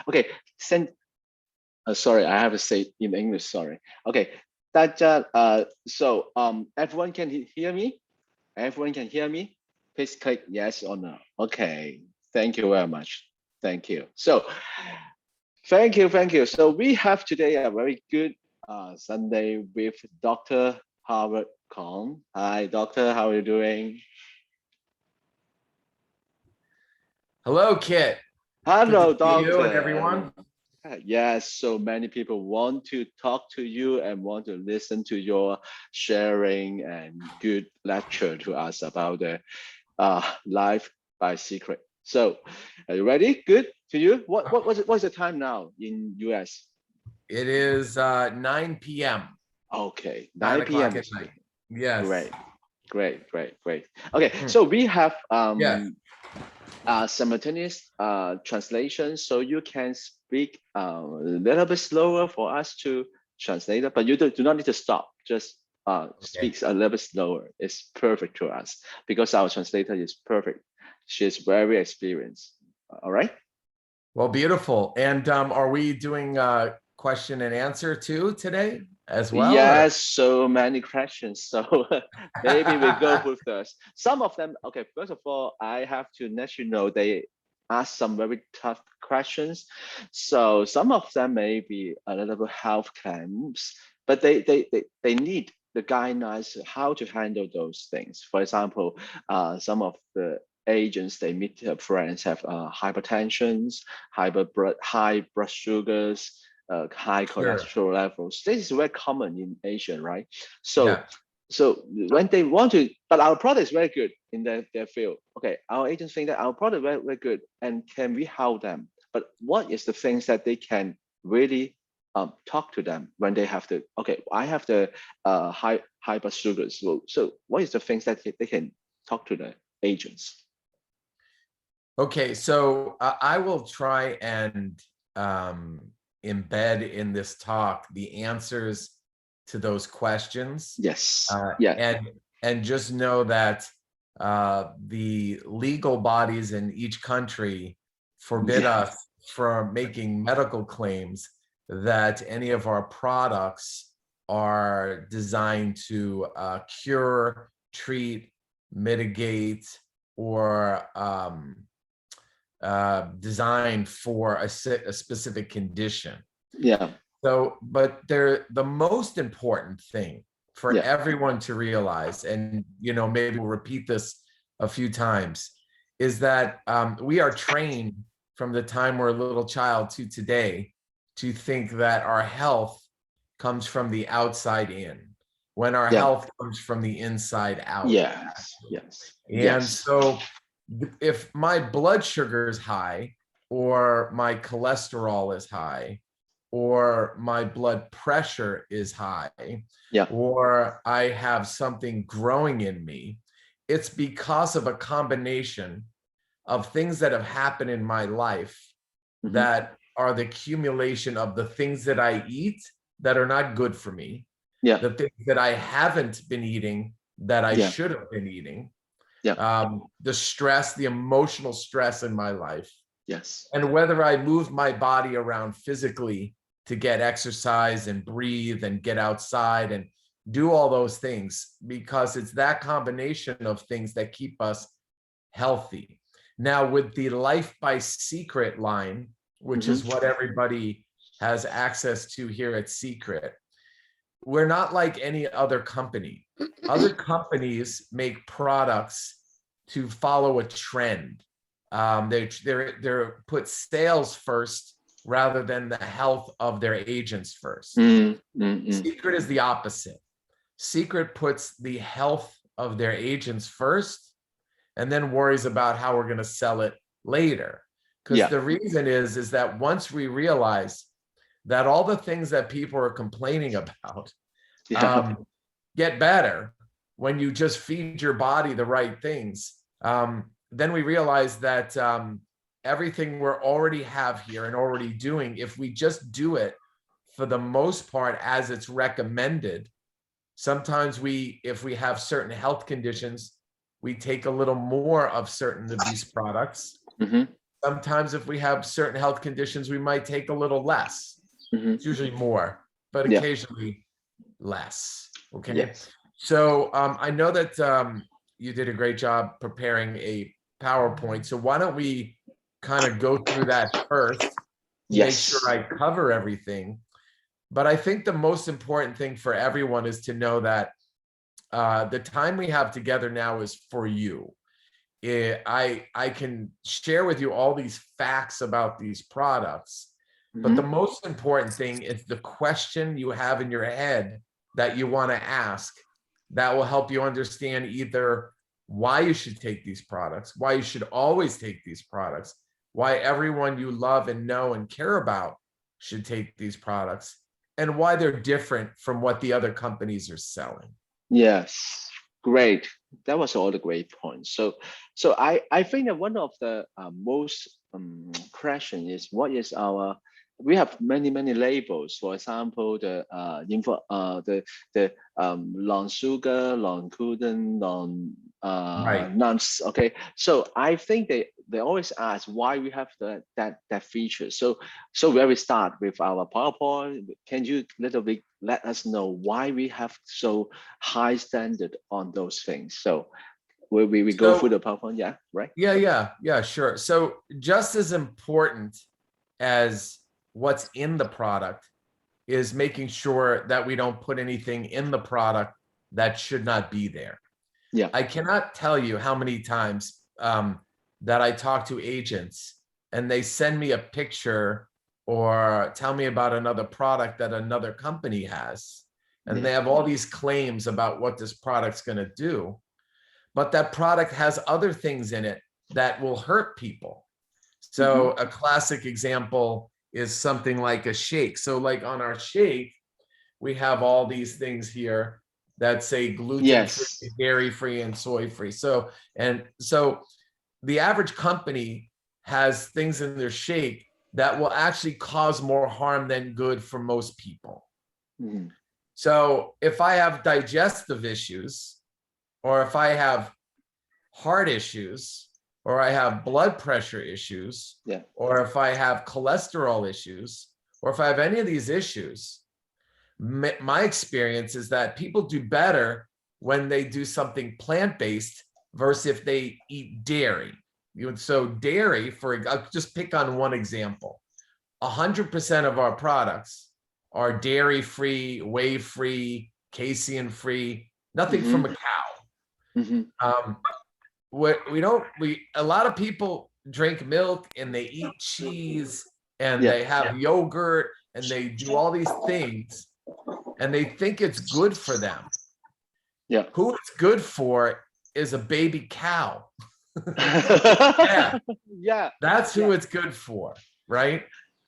Okay, send. Sorry, I have to say in English. Sorry. Okay, everyone can hear me. Everyone can hear me. Please click yes or no. Okay. Thank you very much. Thank you. So, thank you. So we have today a very good Sunday with Dr. Howard Cohn. Hi, doctor. How are you doing? Hello, Kit. Good to Hello, see you and doctor. everyone. Yes, so many people want to talk to you and want to listen to your sharing and good lecture to us about the life by Secret. So, are you ready? Good to you. What's the time now in US? It is 9 p.m., Okay, 9 9 o'clock p.m. at night. Yes. Great, great. Okay, Hmm. so we have Yes. simultaneous translation, so you can speak a little bit slower for us to translate it, but you do not need to stop. Just Okay. speaks a little bit slower. It's perfect to us because our translator is perfect. She's very experienced. All right. Well, beautiful. And are we doing question and answer too today as well, or? Yes, so many questions. So maybe we go with some of them. Okay, first of all, I have to let you know they ask some very tough questions. So some of them may be a little bit health claims, but they need the guidelines how to handle those things. For example, some of the agents they meet their friends have hypertensions, high blood sugars, high Sure. cholesterol levels. This is very common in Asia, right? So, Yeah. so when they want to, but our product is very good in their field. Okay, our agents think that our product is very good, and can we help them? But what is the things that they can really talk to them when they have the okay? I have the high blood sugars. So what is the things that they can talk to the agents? Okay. So I will try and embed in this talk the answers to those questions, Yes. uh, Yeah. and and just know that the legal bodies in each country forbid Yeah. us from making medical claims that any of our products are designed to cure, treat, mitigate, or designed for a specific condition. Yeah. So, but the most important thing for Yeah. everyone to realize, and maybe we'll repeat this a few times, is that we are trained from the time we're a little child to today to think that our health comes from the outside in, when our Yeah. health comes from the inside out. Yes. Yes. And Yes. so if my blood sugar is high, or my cholesterol is high, or my blood pressure is high, Yeah. or I have something growing in me, it's because of a combination of things that have happened in my life Hmm. that are the accumulation of the things that I eat that are not good for me, Yeah. the things that I haven't been eating that I Yeah. should have been eating, Yeah. the stress, the emotional stress in my life, Yes. and whether I move my body around physically to get exercise and breathe and get outside and do all those things, because it's that combination of things that keep us healthy. Now, with the Life by Seacret line, which Hmm. is what everybody has access to here at Seacret, we're not like any other company. Other companies make products to follow a trend. They're put sales first rather than the health of their agents first. Mm, mm, mm. Seacret is the opposite. Seacret puts the health of their agents first and then worries about how we're going to sell it later. Because Yeah. the reason is that once we realize that all the things that people are complaining about Yeah. um, get better when you just feed your body the right things, then we realize that everything we already have here and already doing, if we just do it for the most part as it's recommended, sometimes if we have certain health conditions, we take a little more of certain of these products. Hmm. Sometimes if we have certain health conditions, we might take a little less. It's usually more, but occasionally less. Okay. Yes. So I know that you did a great job preparing a PowerPoint. So why don't we kind of go through that first to make sure I cover everything. But I think the most important thing for everyone is to know that the time we have together now is for you. I can share with you all these facts about these products, but the most important thing is the question you have in your head that you want to ask that will help you understand either why you should take these products, why you should always take these products, why everyone you love and know and care about should take these products, and why they're different from what the other companies are selling. Yes, great. That was all the great points. So I think that one of the most question is what is our, we have many labels. For example, the non sugar, non gluten, non nuts. Okay, so I think they always ask why we have that feature. So where we start with our PowerPoint, can you little bit let us know why we have so high standard on those things? So we go through the PowerPoint, yeah, right? Yeah, sure. So just as important as what's in the product is making sure that we don't put anything in the product that should not be there. Yeah. I cannot tell you how many times that I talk to agents and they send me a picture or tell me about another product that another company has. And they have all these claims about what this product's going to do. But that product has other things in it that will hurt people. So a classic example is something like a shake. So like on our shake, we have all these things here that say gluten-free, dairy-free, and soy-free. So the average company has things in their shake that will actually cause more harm than good for most people. So if I have digestive issues, or if I have heart issues, or I have blood pressure issues, or if I have cholesterol issues, or if I have any of these issues, my experience is that people do better when they do something plant-based versus if they eat dairy. So dairy, I'll just pick on one example. 100% of our products are dairy-free, whey-free, casein-free, nothing from a cow. A lot of people drink milk and they eat cheese and they have yogurt and they do all these things and they think it's good for them. Who it's good for is a baby cow. That's who it's good for, right?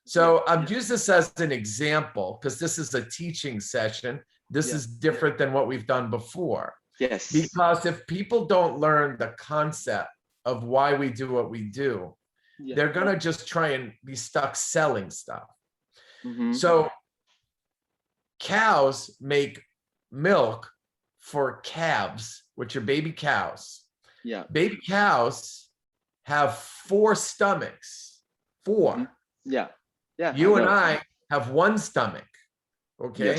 So I'm using this as an example because this is a teaching session. This is different than what we've done before. Because if people don't learn the concept of why we do what we do, they're going to just try and be stuck selling stuff. So cows make milk for calves, which are baby cows. Baby cows have 4 stomachs. 4. You and I have 1 stomach. Okay.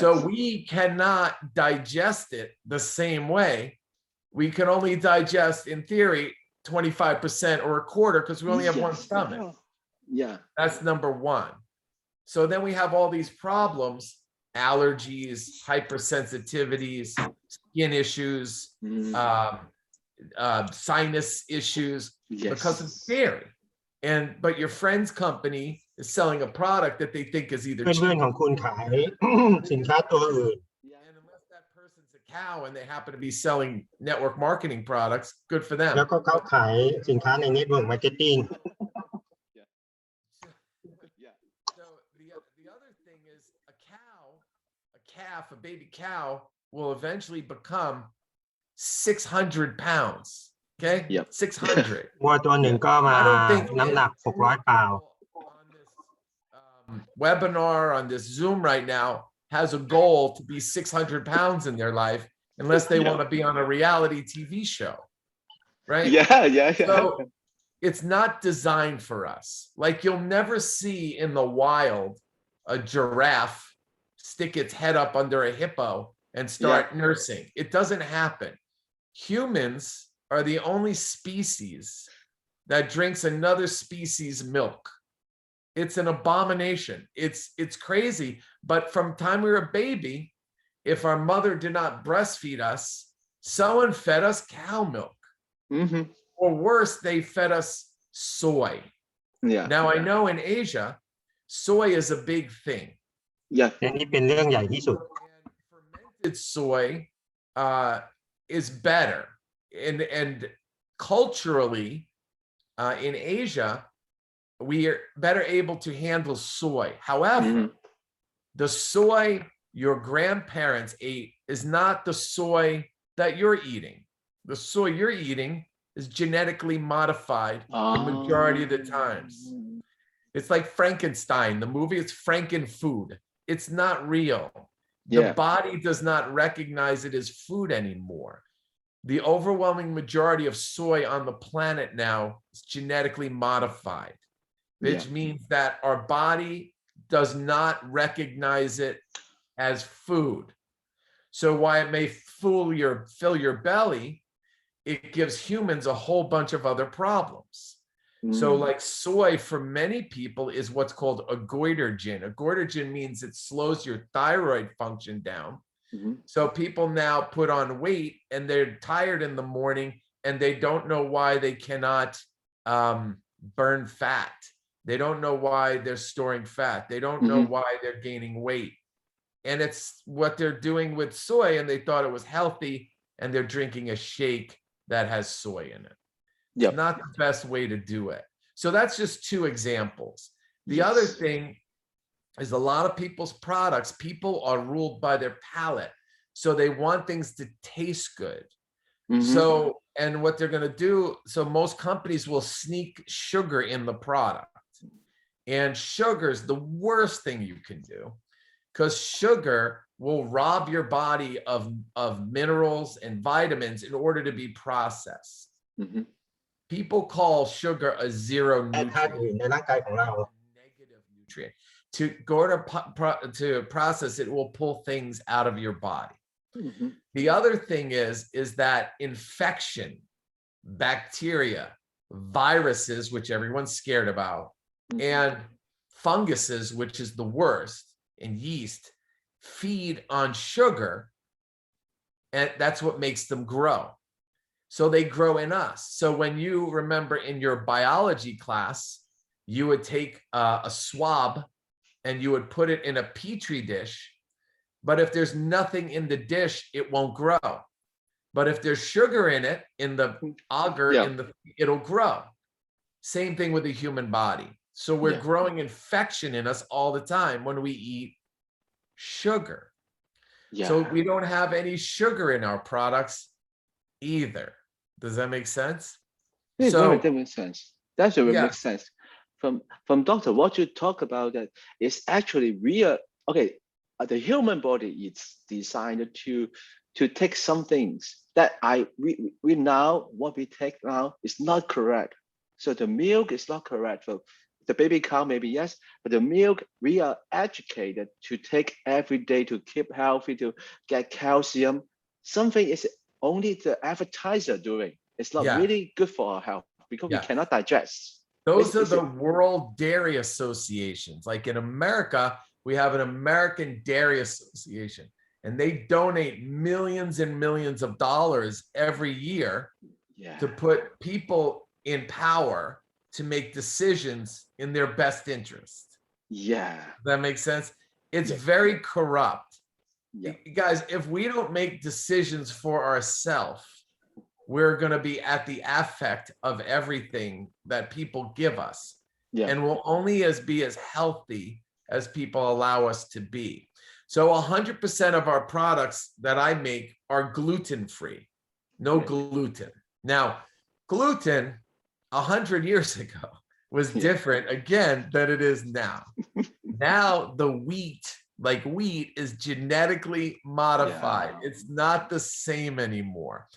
So we cannot digest it the same way. We can only digest, in theory, 25% or a quarter because we only have 1 stomach. That's number 1. So then we have all these problems, allergies, hypersensitivities, skin issues, sinus issues, because of dairy. But your friend's company is selling a product that they think is either cheap. ของคุณขาย สินค้าตัวอื่น And unless that person's a cow and they happen to be selling network marketing products, good for them. แล้วก็เขาขายสินค้าใน network marketing. So the other thing is a calf, a baby cow will eventually become 600 pounds. Okay? 600. วัวตัวหนึ่งก็มาน้ำหนัก 600 ปอนด์ Webinar on this Zoom right now has a goal to be 600 pounds in their life, unless they want to be on a reality TV show, right? So it's not designed for us. Like you'll never see in the wild a giraffe stick its head up under a hippo and start nursing. It doesn't happen. Humans are the only species that drinks another species' milk. It's an abomination. It's crazy. But from time we were a baby, if our mother did not breastfeed us, someone fed us cow milk. Or worse, they fed us soy. Now I know in Asia, soy is a big thing. อันนี้เป็นเรื่องใหญ่ที่สุด And fermented soy is better. And culturally, in Asia, we are better able to handle soy. However, the soy your grandparents ate is not the soy that you're eating. The soy you're eating is genetically modified the majority of the times. It's like Frankenstein, the movie, it's Frankenfood. It's not real. The body does not recognize it as food anymore. The overwhelming majority of soy on the planet now is genetically modified, which means that our body does not recognize it as food. So while it may fill your belly, it gives humans a whole bunch of other problems. So like soy for many people is what's called a goitergen. A goitergen means it slows your thyroid function down. So people now put on weight and they're tired in the morning and they don't know why they cannot burn fat. They don't know why they're storing fat. They don't know why they're gaining weight. And it's what they're doing with soy, and they thought it was healthy, and they're drinking a shake that has soy in it. It's not the best way to do it. So that's just two examples. The other thing is a lot of people's products, people are ruled by their palate. So they want things to taste good. So, and what they're going to do, so most companies will sneak sugar in the product. And sugar is the worst thing you can do, because sugar will rob your body of minerals and vitamins in order to be processed. People call sugar a zero nutrient, negative nutrient. To go to process it will pull things out of your body. The other thing is that infection, bacteria, viruses, which everyone's scared about, and funguses, which is the worst, and yeast, feed on sugar, and that's what makes them grow. So they grow in us. So when you remember in your biology class, you would take a swab and you would put it in a petri dish. But if there's nothing in the dish, it won't grow. But if there's sugar in it, in the agar, it'll grow. Same thing with the human body. So we're growing infection in us all the time when we eat sugar. So we don't have any sugar in our products either. Does that make sense? That makes sense. That's what makes sense. From doctor, what you talk about that is actually real. Okay, the human body is designed to take some things that we now what we take now is not correct. So the milk is not correct. So the baby cow maybe yes, but the milk we are educated to take every day to keep healthy, to get calcium. Something is only the advertiser doing. It's not really good for our health because we cannot digest. Those are the World Dairy Associations. Like in America, we have an American Dairy Association, and they donate millions and millions of dollars every year to put people in power to make decisions in their best interest. That makes sense? It's very corrupt. Guys, if we don't make decisions for ourselves, we're going to be at the affect of everything that people give us. And we'll only be as healthy as people allow us to be. So 100% of our products that I make are gluten-free, no gluten. Now, gluten 100 years ago was different again than it is now. Now the wheat, like wheat, is genetically modified. It's not the same anymore.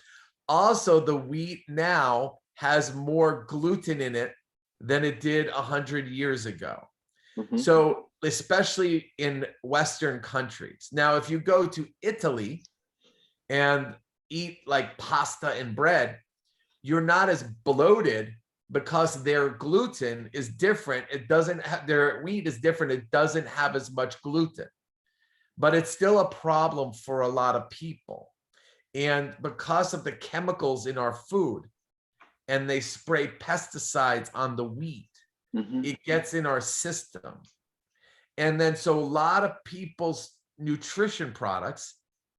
Also, the wheat now has more gluten in it than it did 100 years ago. Mhm. So especially in Western countries. Now, if you go to Italy and eat like pasta and bread, you're not as bloated because their gluten is different. It doesn't have, their wheat is different. It doesn't have as much gluten, but it's still a problem for a lot of people. And because of the chemicals in our food, and they spray pesticides on the wheat, Mhm. it gets in our system. And then so a lot of people's nutrition products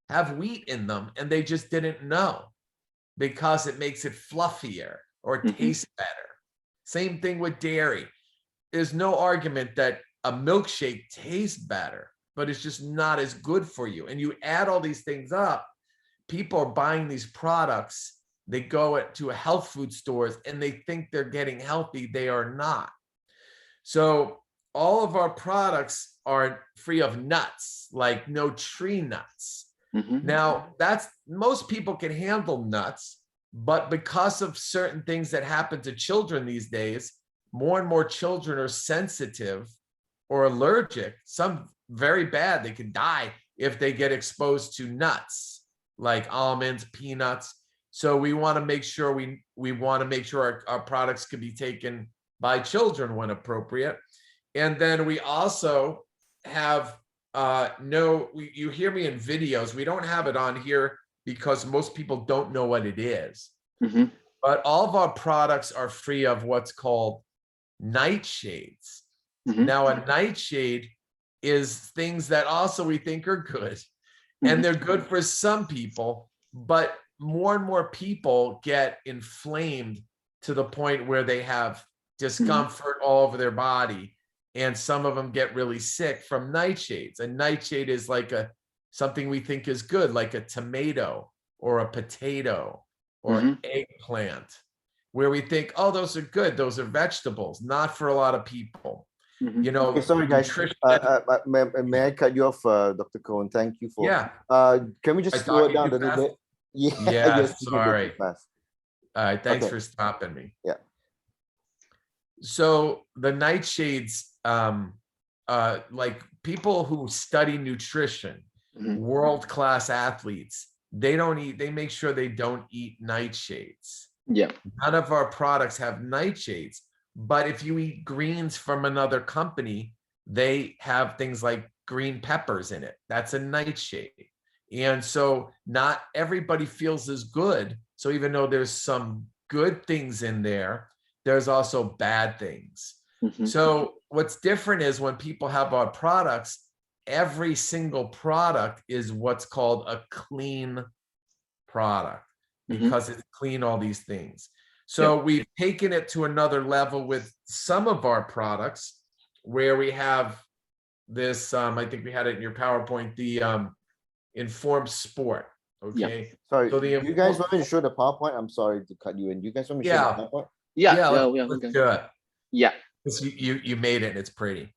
have wheat in them and they just didn't know because it makes it fluffier or Mhm. tastes better. Same thing with dairy. There's no argument that a milkshake tastes better, but it's just not as good for you. And you add all these things up, people are buying these products. They go to health food stores and they think they're getting healthy. They are not. So all of our products are free of nuts, like no tree nuts. Mhm. Now, that's most people can handle nuts, but because of certain things that happen to children these days, more and more children are sensitive or allergic, some very bad. They can die if they get exposed to nuts like almonds, peanuts. So we want to make sure we want to make sure our products can be taken by children when appropriate. And then we also have you hear me in videos. We don't have it on here because most people don't know what it is. Mhm. But all of our products are free of what's called nightshades. Mhm. Now, a nightshade is things that also we think are good, and Mhm. they're good for some people, but more and more people get inflamed to the point where they have discomfort all over their body, and some of them get really sick from nightshades. A nightshade is like something we think is good, like a tomato or a potato or Mhm. eggplant, where we think, oh, those are good, those are vegetables. Not for a lot of people. Mhm. You know, Okay, sorry guys. nutrition. May I cut you off, Dr. Cohn? Thank you for. Yeah. Can we I just slow it talking down a too little fast? bit? Yeah. Yeah, Yes, you can go sorry. too fast. All right, thanks Okay. for stopping me. Yeah. So the nightshades, like people who study nutrition, Mhm. world-class athletes, they don't eat, they make sure they don't eat nightshades. Yeah. None of our products have nightshades, but if you eat greens from another company, they have things like green peppers in it. That's a nightshade. And so not everybody feels as good. So even though there's some good things in there, there's also bad things. Mhm. So what's different is when people have our products, every single product is what's called a clean product because it's clean all these things. So we've taken it to another level with some of our products where we have this, I think we had it in your PowerPoint, the informed sport. Okay. Sorry, So the you guys want me to show the PowerPoint? I'm sorry to cut you in. You guys want me to show the PowerPoint? Yeah. Yeah, Yeah. let's Okay. do it. Yeah. You made it and it's pretty.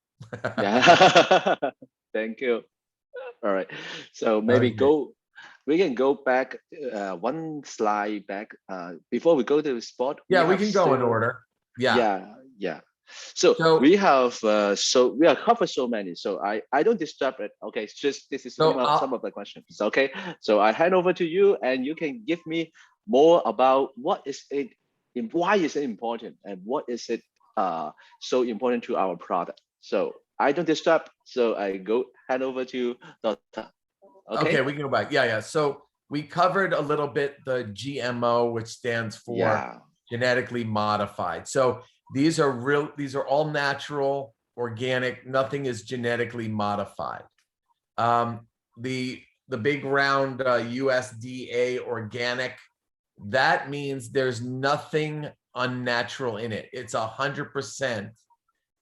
Yeah. Thank you. All right. So maybe Okay. we can go back one slide back before we go to the sport. Yeah, we have can go in still- order. Yeah. Yeah. So we have we have covered so many. So I don't disturb it. Okay, it's just this is So some of the questions. Okay. So I hand over to you, and you can give me more about what is it, why is it important, and what is it so important to our product. So I don't disturb. So I go hand over to Dr. Okay, we can go back. Yeah. So we covered a little bit the GMO, which stands for genetically modified. So these are all natural, organic, nothing is genetically modified. The big round USDA organic, that means there's nothing unnatural in it. It's 100%.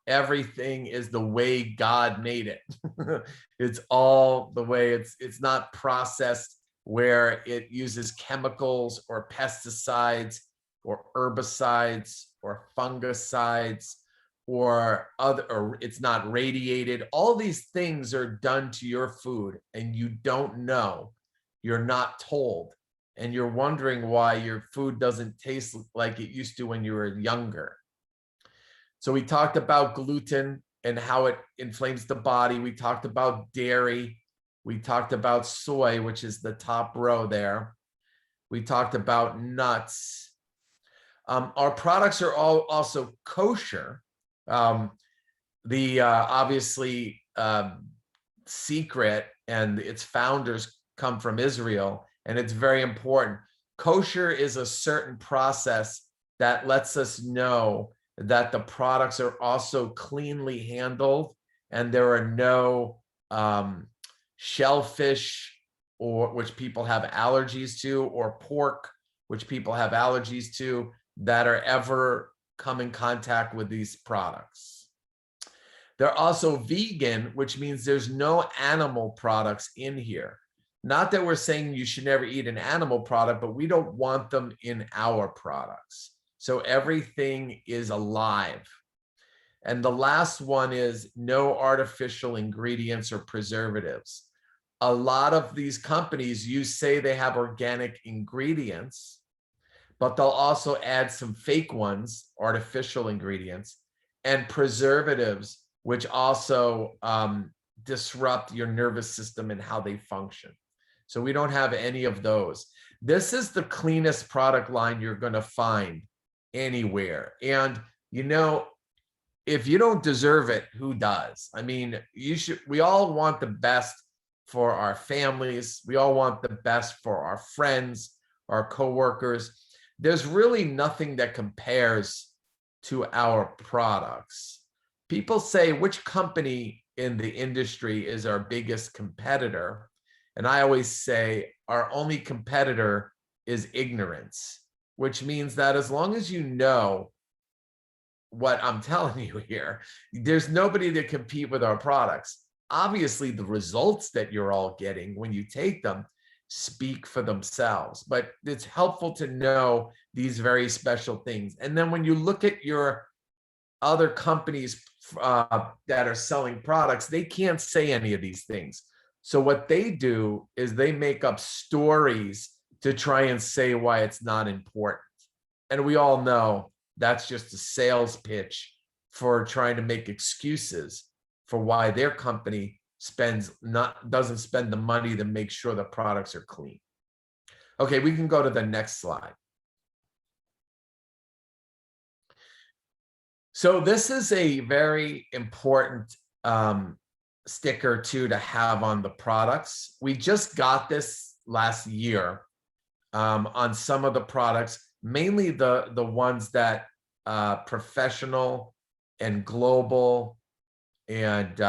Everything is the way God made it. It's all the way it's not processed where it uses chemicals or pesticides or herbicides or fungicides or it's not radiated. All these things are done to your food and you don't know. You're not told. and you're wondering why your food doesn't taste like it used to when you were younger. So we talked about gluten and how it inflames the body. We talked about dairy. We talked about soy, which is the top row there. We talked about nuts. Our products are all also kosher. Obviously Seacret and its founders come from Israel, and it's very important. Kosher is a certain process that lets us know that the products are also cleanly handled and there are no shellfish or which people have allergies to, or pork which people have allergies to, that are ever come in contact with these products. They're also vegan, which means there's no animal products in here. Not that we're saying you should never eat an animal product, but we don't want them in our products. So everything is alive. And the last one is no artificial ingredients or preservatives. A lot of these companies, you say they have organic ingredients, but they'll also add some fake ones, artificial ingredients, and preservatives, which also disrupt your nervous system and how they function. So we don't have any of those. This is the cleanest product line you're going to find anywhere. And, you know, if you don't deserve it, who does? I mean, we all want the best for our families. We all want the best for our friends, our coworkers. There's really nothing that compares to our products. People say, which company in the industry is our biggest competitor? And I always say our only competitor is ignorance, which means that as long as you know what I'm telling you here, there's nobody to compete with our products. Obviously, the results that you're all getting when you take them speak for themselves, but it's helpful to know these very special things. And then when you look at your other companies that are selling products, they can't say any of these things. So what they do is they make up stories to try and say why it's not important. And we all know that's just a sales pitch for trying to make excuses for why their company doesn't spend the money to make sure the products are clean. Okay, we can go to the next slide. So this is a very important sticker too to have on the products. We just got this last year on some of the products, mainly the ones that professional and global and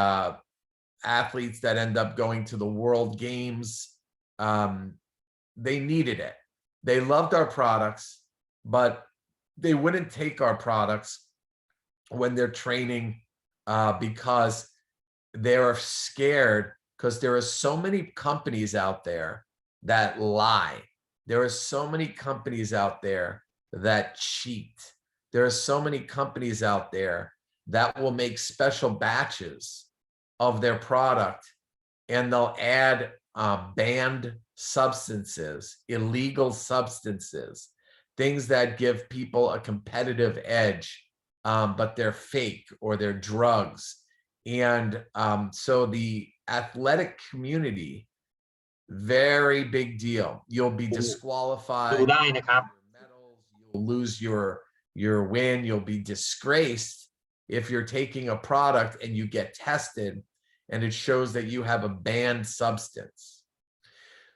athletes that end up going to the World Games, they needed it. They loved our products, but they wouldn't take our products when they're training because they're scared, because there are so many companies out there that lie. There are so many companies out there that cheat. There are so many companies out there that will make special batches of their product, and they'll add banned substances, illegal substances, things that give people a competitive edge, but they're fake or they're drugs. And so the athletic community, very big deal. You'll be disqualified. You'll lose your win. You'll be disgraced if you're taking a product and you get tested and it shows that you have a banned substance.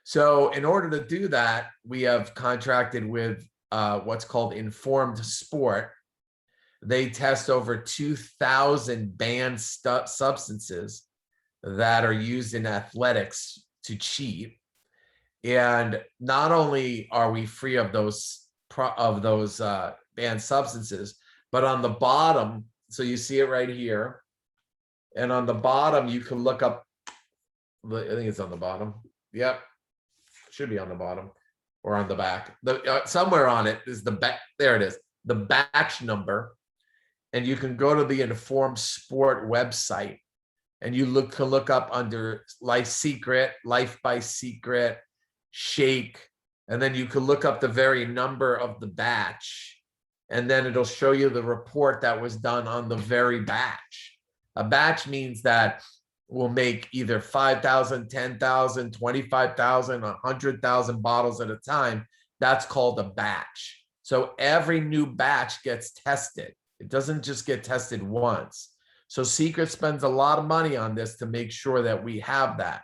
So in order to do that, we have contracted with what's called Informed Sport. They test over 2,000 banned substances that are used in athletics to cheat. And not only are we free of those banned substances, but on the bottom, so you see it right here, and on the bottom you can look up, I think it's on the bottom. Yep, should be on the bottom or on the back. Somewhere on it is the back. There it is, the batch number. And you can go to the Informed Sport website and you can look up under Seacret, Life by Seacret, Shake, And then you can look up the very number of the batch, and then it'll show you the report that was done on the very batch. A batch means that we'll make either 5,000, 10,000, 25,000, 100,000 bottles at a time. That's called a batch. So every new batch gets tested. It doesn't just get tested once. So Seacret spends a lot of money on this to make sure that we have that.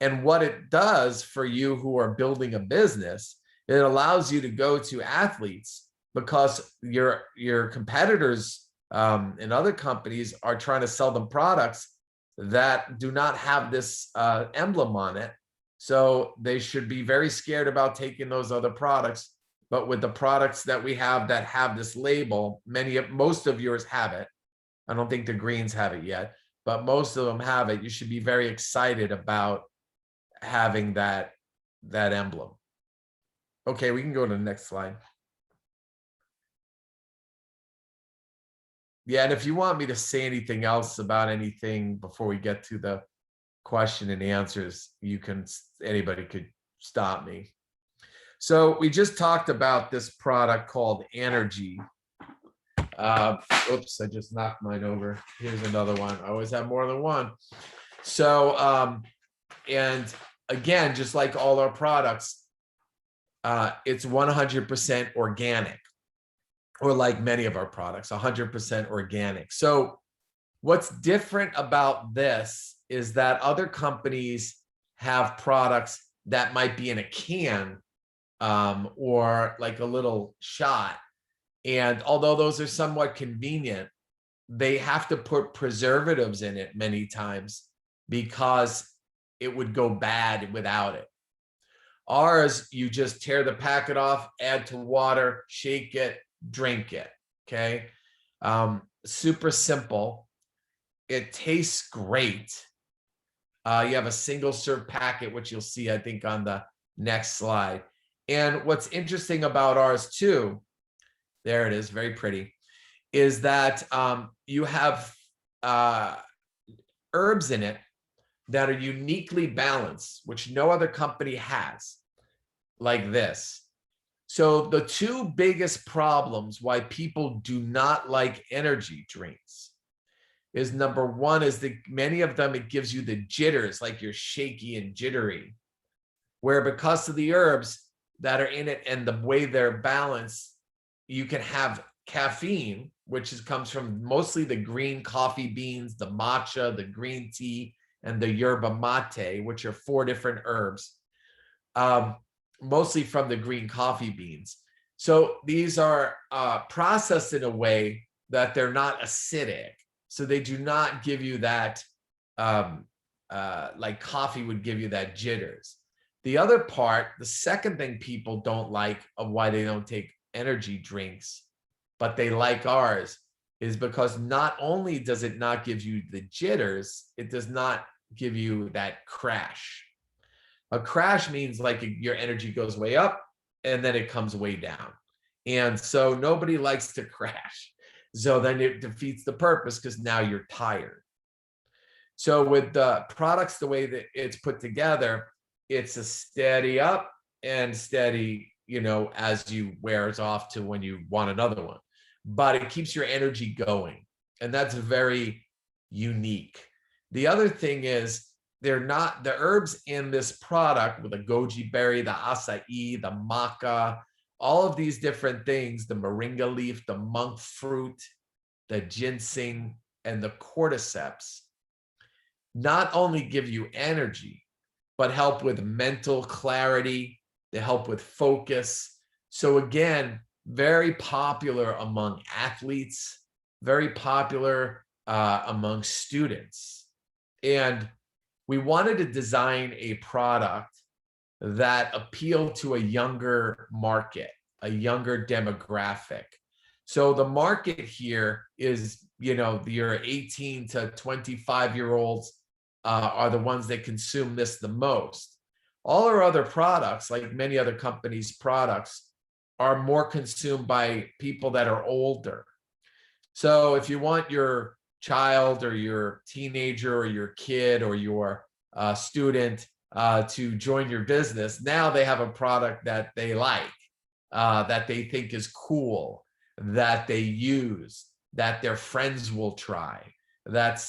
And what it does for you who are building a business, it allows you to go to athletes, because your competitors in other companies are trying to sell them products that do not have this emblem on it. So they should be very scared about taking those other products. But with the products that we have that have this label, most of yours have it. I don't think the greens have it yet, but most of them have it. You should be very excited about having that emblem. Okay, we can go to the next slide. Yeah, and if you want me to say anything else about anything before we get to the question and answers, anybody could stop me. So we just talked about this product called Energy. Oops, I just knocked mine over. Here's another one. I always have more than one. So, and again, just like all our products, it's 100% organic, or like many of our products, 100% organic. So what's different about this is that other companies have products that might be in a can or like a little shot. And although those are somewhat convenient, they have to put preservatives in it many times because it would go bad without it. Ours, you just tear the packet off, add to water, shake it, drink it. Okay. Super simple. It tastes great. You have a single serve packet, which you'll see, I think, on the next slide. And what's interesting about ours too, there it is, very pretty, is that you have herbs in it that are uniquely balanced, which no other company has, like this. So the two biggest problems why people do not like energy drinks is, number one, is that many of them, it gives you the jitters, like you're shaky and jittery, where because of the herbs that are in it and the way they're balanced, you can have caffeine, which comes from mostly the green coffee beans, the matcha, the green tea, and the yerba mate, which are 4 different herbs, mostly from the green coffee beans. So these are processed in a way that they're not acidic. So they do not give you that, like coffee would give you that jitters. The other part, the second thing people don't like of why they don't take energy drinks, but they like ours, is because not only does it not give you the jitters, it does not give you that crash. A crash means like your energy goes way up and then it comes way down. And so nobody likes to crash. So then it defeats the purpose because now you're tired. So with the products, the way that it's put together, it's a steady up and steady, as you wears off to when you want another one. But it keeps your energy going. And that's very unique. The other thing is, they're not, the herbs in this product with the goji berry, the acai, the maca, all of these different things, the moringa leaf, the monk fruit, the ginseng, and the cordyceps, not only give you energy, but help with mental clarity. They help with focus. So again, very popular among athletes, very popular among students. And we wanted to design a product that appealed to a younger market, a younger demographic. So the market here is, your 18 to 25-year-olds are the ones that consume this the most. All our other products, like many other companies' products, are more consumed by people that are older. So if you want your child or your teenager or your kid or your student to join your business. Now they have a product that they like, that they think is cool, that they use, that their friends will try, that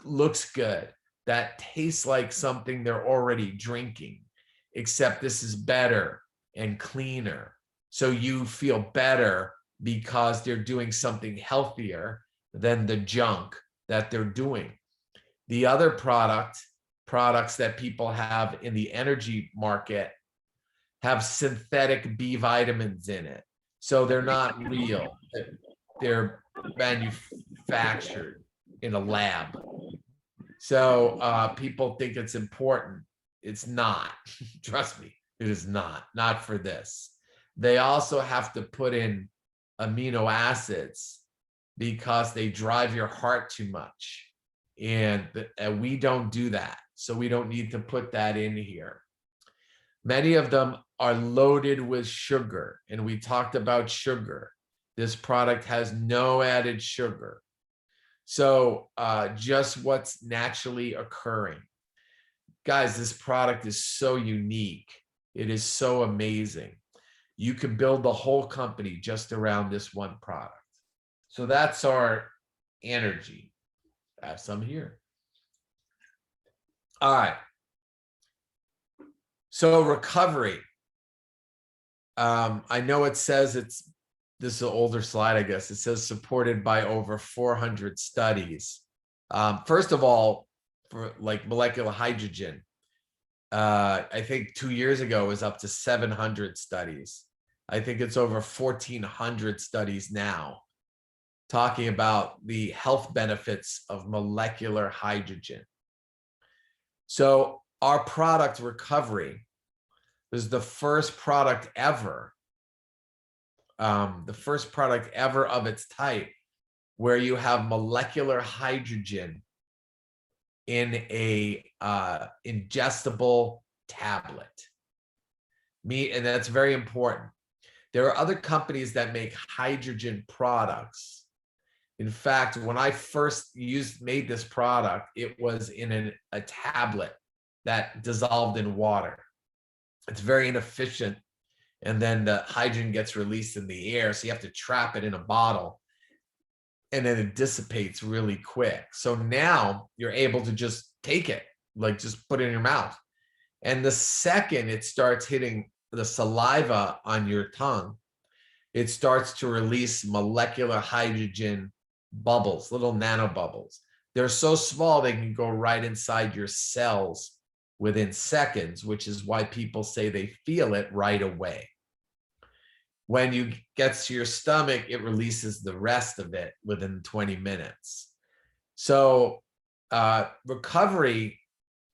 looks good, that tastes like something they're already drinking, except this is better and cleaner. So you feel better because they're doing something healthier than the junk that they're doing. The other products that people have in the energy market have synthetic B vitamins in it. So they're not real. They're manufactured in a lab. So people think it's important. It's not. Trust me, it is not for this. They also have to put in amino acids because they drive your heart too much. And we don't do that. So we don't need to put that in here. Many of them are loaded with sugar. And we talked about sugar. This product has no added sugar. So just what's naturally occurring. Guys, this product is so unique. It is so amazing. You can build the whole company just around this one product. So that's our energy. I have some here. All right. So recovery. I know it says this is an older slide, I guess. It says supported by over 400 studies. First of all, for like molecular hydrogen, I think 2 years ago it was up to 700 studies. I think it's over 1,400 studies now talking about the health benefits of molecular hydrogen. So our product recovery was the first product ever, of its type, where you have molecular hydrogen in a ingestible tablet. And that's very important. There are other companies that make hydrogen products. In fact, when I first made this product, it was in a tablet that dissolved in water. It's very inefficient. And then the hydrogen gets released in the air. So you have to trap it in a bottle. And then it dissipates really quick. So now you're able to just take it, like just put it in your mouth. And the second it starts hitting the saliva on your tongue, it starts to release molecular hydrogen bubbles, little nanobubbles. They're so small they can go right inside your cells within seconds, which is why people say they feel it right away. When you get to your stomach, it releases the rest of it within 20 minutes. So recovery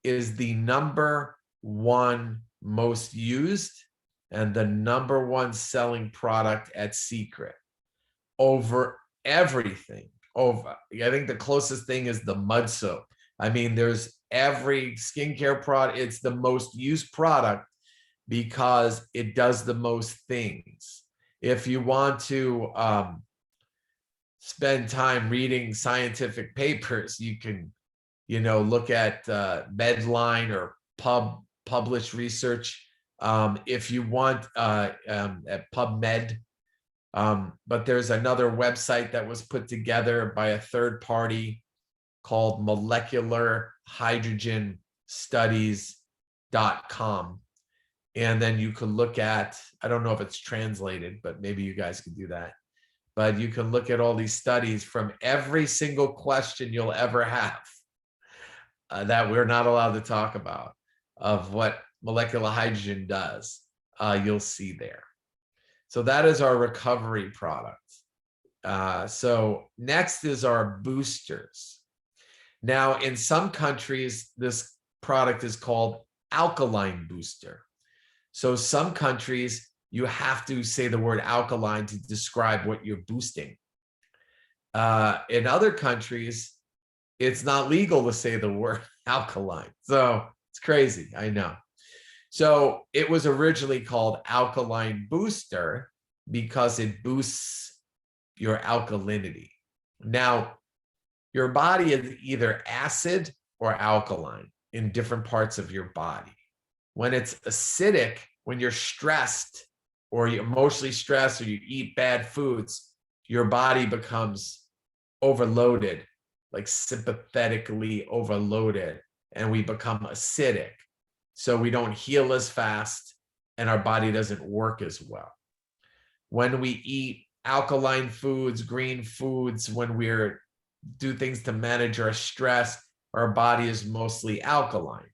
is the #1 most used and the #1 selling product at Seacret over everything. I think the closest thing is the mud soap. I mean, there's every skincare product. It's the most used product because it does the most things. If you want to spend time reading scientific papers, you can, look at Medline or published research. If you want at PubMed, but there's another website that was put together by a third party called molecularhydrogenstudies.com. And then you can look at, I don't know if it's translated, but maybe you guys can do that. But you can look at all these studies from every single question you'll ever have that we're not allowed to talk about of what molecular hydrogen does. You'll see there. So that is our recovery product. So next is our boosters. Now, in some countries, this product is called alkaline booster. So some countries, you have to say the word alkaline to describe what you're boosting. In other countries, it's not legal to say the word alkaline. So it's crazy, I know. So it was originally called alkaline booster because it boosts your alkalinity. Now, your body is either acid or alkaline in different parts of your body. When it's acidic, when you're stressed or you're emotionally stressed or you eat bad foods, your body becomes overloaded, like sympathetically overloaded, and we become acidic. So we don't heal as fast and our body doesn't work as well. When we eat alkaline foods, green foods, when we're do things to manage our stress, our body is mostly alkaline.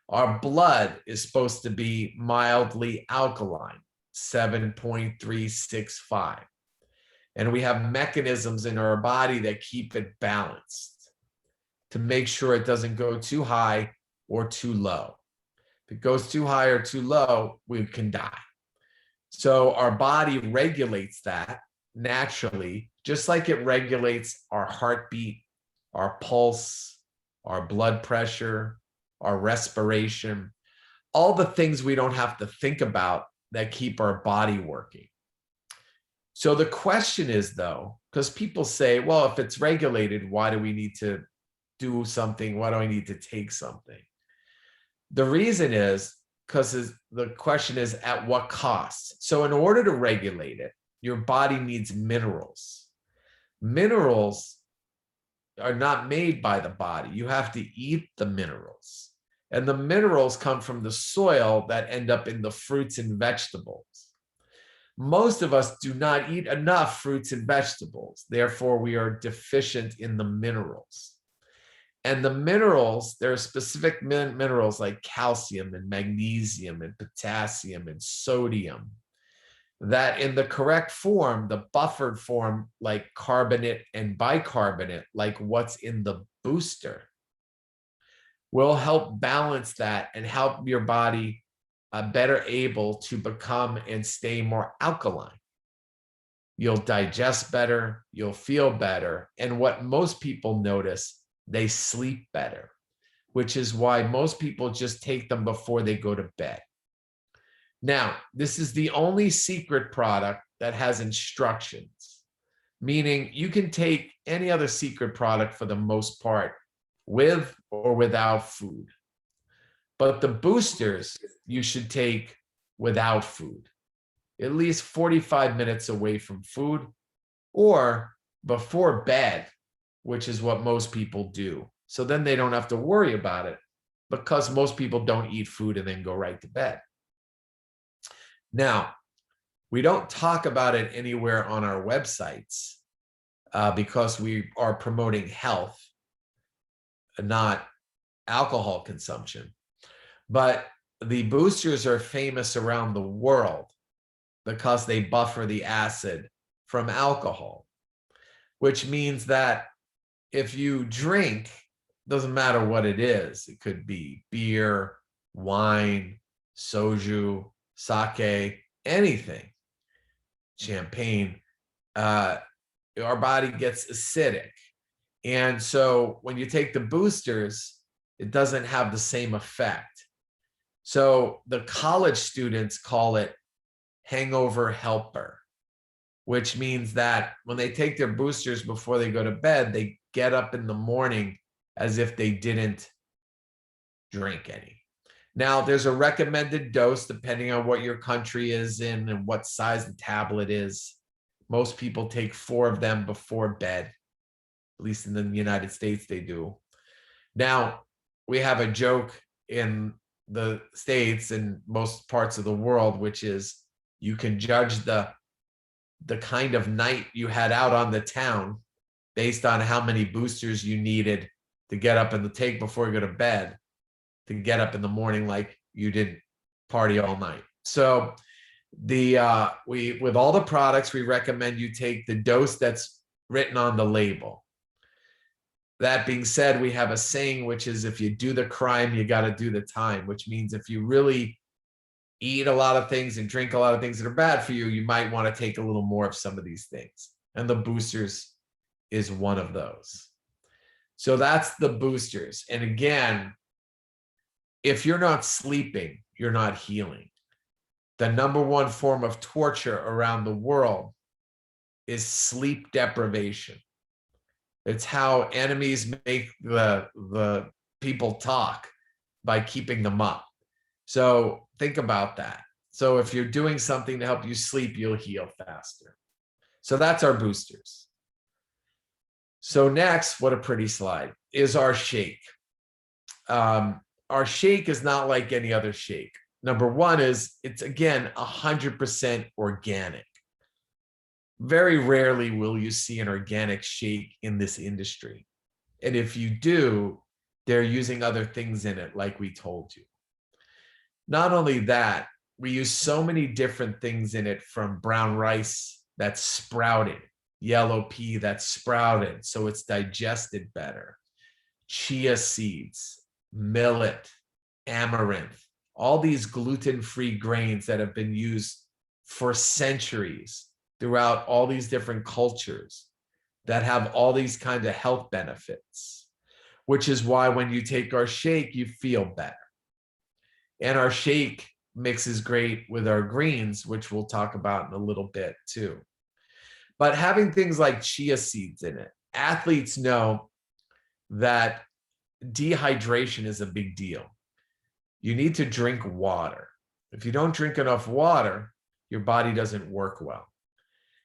Our blood is supposed to be mildly alkaline, 7.365. And we have mechanisms in our body that keep it balanced to make sure it doesn't go too high or too low. If it goes too high or too low, we can die. So our body regulates that naturally, just like it regulates our heartbeat, our pulse, our blood pressure, our respiration, all the things we don't have to think about that keep our body working. So the question is, though, because people say, well, if it's regulated, why do we need to do something? Why do I need to take something? The reason is because the question is at what cost? So in order to regulate it, your body needs minerals. Minerals are not made by the body. You have to eat the minerals. And the minerals come from the soil that end up in the fruits and vegetables. Most of us do not eat enough fruits and vegetables. Therefore, we are deficient in the minerals. And the minerals, there are specific minerals like calcium and magnesium and potassium and sodium that in the correct form, the buffered form, like carbonate and bicarbonate, like what's in the booster, will help balance that and help your body better able to become and stay more alkaline. You'll digest better, you'll feel better. And what most people notice, they sleep better, which is why most people just take them before they go to bed. Now, this is the only Seacret product that has instructions, meaning you can take any other Seacret product for the most part with or without food. But the boosters you should take without food, at least 45 minutes away from food or before bed, which is what most people do. So then they don't have to worry about it because most people don't eat food and then go right to bed. Now, we don't talk about it anywhere on our websites because we are promoting health, not alcohol consumption. But the boosters are famous around the world because they buffer the acid from alcohol, which means that if you drink, doesn't matter what it is, it could be beer, wine, soju, sake, anything, champagne, our body gets acidic. And so when you take the boosters, it doesn't have the same effect. So the college students call it hangover helper, which means that when they take their boosters before they go to bed, they get up in the morning as if they didn't drink any. Now, there's a recommended dose depending on what your country is in and what size the tablet is. Most people take 4 of them before bed, at least in the United States they do. Now, we have a joke in the States and most parts of the world, which is you can judge the kind of night you had out on the town based on how many boosters you needed to get up and to take before you go to bed, to get up in the morning like you didn't party all night. So with all the products, we recommend you take the dose that's written on the label. That being said, we have a saying, which is if you do the crime, you got to do the time, which means if you really eat a lot of things and drink a lot of things that are bad for you, you might want to take a little more of some of these things. And the boosters is one of those. So that's the boosters. And again, if you're not sleeping, you're not healing. The number one form of torture around the world is sleep deprivation. It's how enemies make the people talk, by keeping them up. So think about that. So if you're doing something to help you sleep, you'll heal faster. So that's our boosters. So next, what a pretty slide, is our shake. Our shake is not like any other shake. Number one is it's, again, 100% organic. Very rarely will you see an organic shake in this industry. And if you do, they're using other things in it, like we told you. Not only that, we use so many different things in it, from brown rice that's sprouted, yellow pea that's sprouted, so it's digested better, chia seeds, millet, amaranth, all these gluten-free grains that have been used for centuries throughout all these different cultures that have all these kinds of health benefits, which is why when you take our shake, you feel better. And our shake mixes great with our greens, which we'll talk about in a little bit too. But having things like chia seeds in it, athletes know that dehydration is a big deal. You need to drink water. If you don't drink enough water, your body doesn't work well.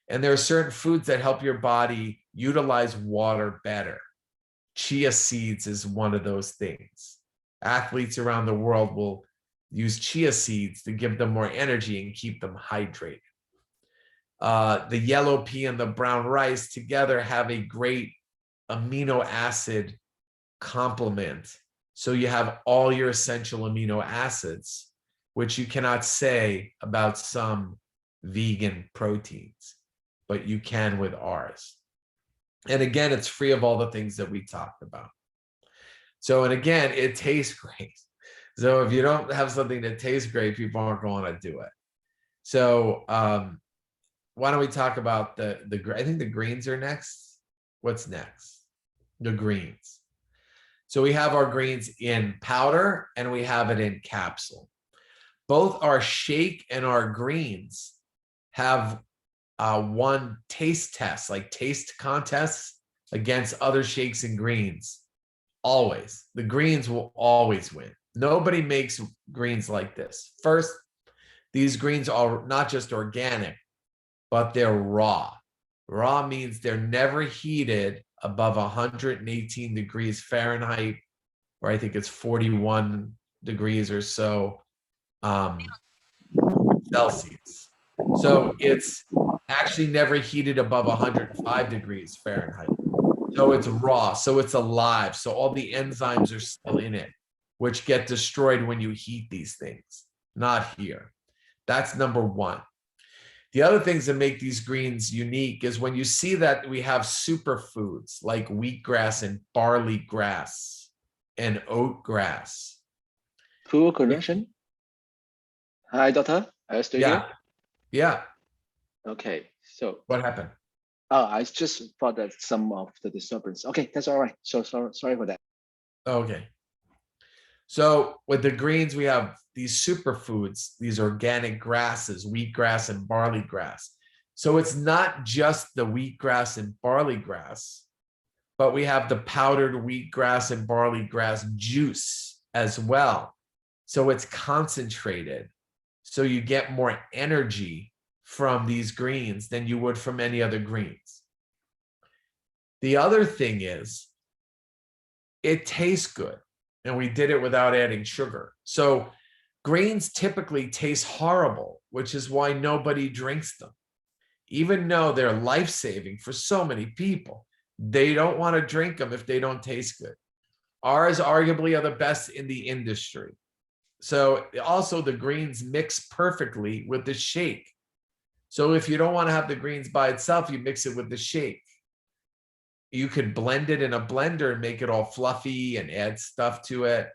And there are certain foods that help your body utilize water better. Chia seeds is one of those things. Athletes around the world will use chia seeds to give them more energy and keep them hydrated. The yellow pea and the brown rice together have a great amino acid complement. So you have all your essential amino acids, which you cannot say about some vegan proteins, but you can with ours. And again, it's free of all the things that we talked about. So, and again, it tastes great. So if you don't have something that tastes great, people aren't going to do it. So why don't we talk about the I think the greens are next. What's next? The greens. So we have our greens in powder and we have it in capsule. Both our shake and our greens have one taste test, like taste contests against other shakes and greens. Always. The greens will always win. Nobody makes greens like this. First, these greens are not just organic, but they're raw. Raw means they're never heated above 118 degrees Fahrenheit, or I think it's 41 degrees or so Celsius. So it's actually never heated above 105 degrees Fahrenheit. So it's raw, so it's alive. So all the enzymes are still in it, which get destroyed when you heat these things, not here. That's number one. The other things that make these greens unique is when you see that we have superfoods like wheatgrass and barley grass and oat grass. Full connection. Hi, doctor. Are you still here? Yeah. Okay. So what happened? Oh, I just thought that some of the disturbance. Okay, that's all right. So sorry for that. Okay. So with the greens, we have these superfoods, these organic grasses, wheatgrass and barley grass. So it's not just the wheatgrass and barley grass, but we have the powdered wheatgrass and barley grass juice as well. So it's concentrated. So you get more energy from these greens than you would from any other greens. The other thing is, it tastes good. And we did it without adding sugar. So greens typically taste horrible, which is why nobody drinks them. Even though they're life-saving for so many people, they don't want to drink them if they don't taste good. Ours arguably are the best in the industry. So also the greens mix perfectly with the shake. So if you don't want to have the greens by itself, you mix it with the shake. You could blend it in a blender and make it all fluffy and add stuff to it.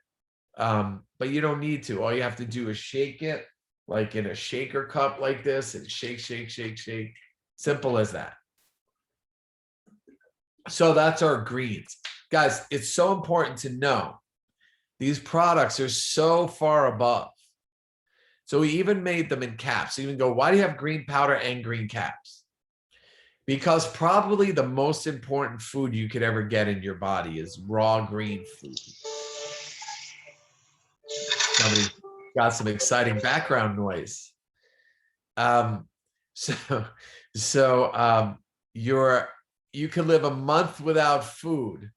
But you don't need to. All you have to do is shake it like in a shaker cup like this and shake, shake, shake, shake. Simple as that. So that's our greens. Guys, it's so important to know these products are so far above. So we even made them in caps. So you even go, why do you have green powder and green caps? Because probably the most important food you could ever get in your body is raw green food. got some exciting background noise. You can live a month without food.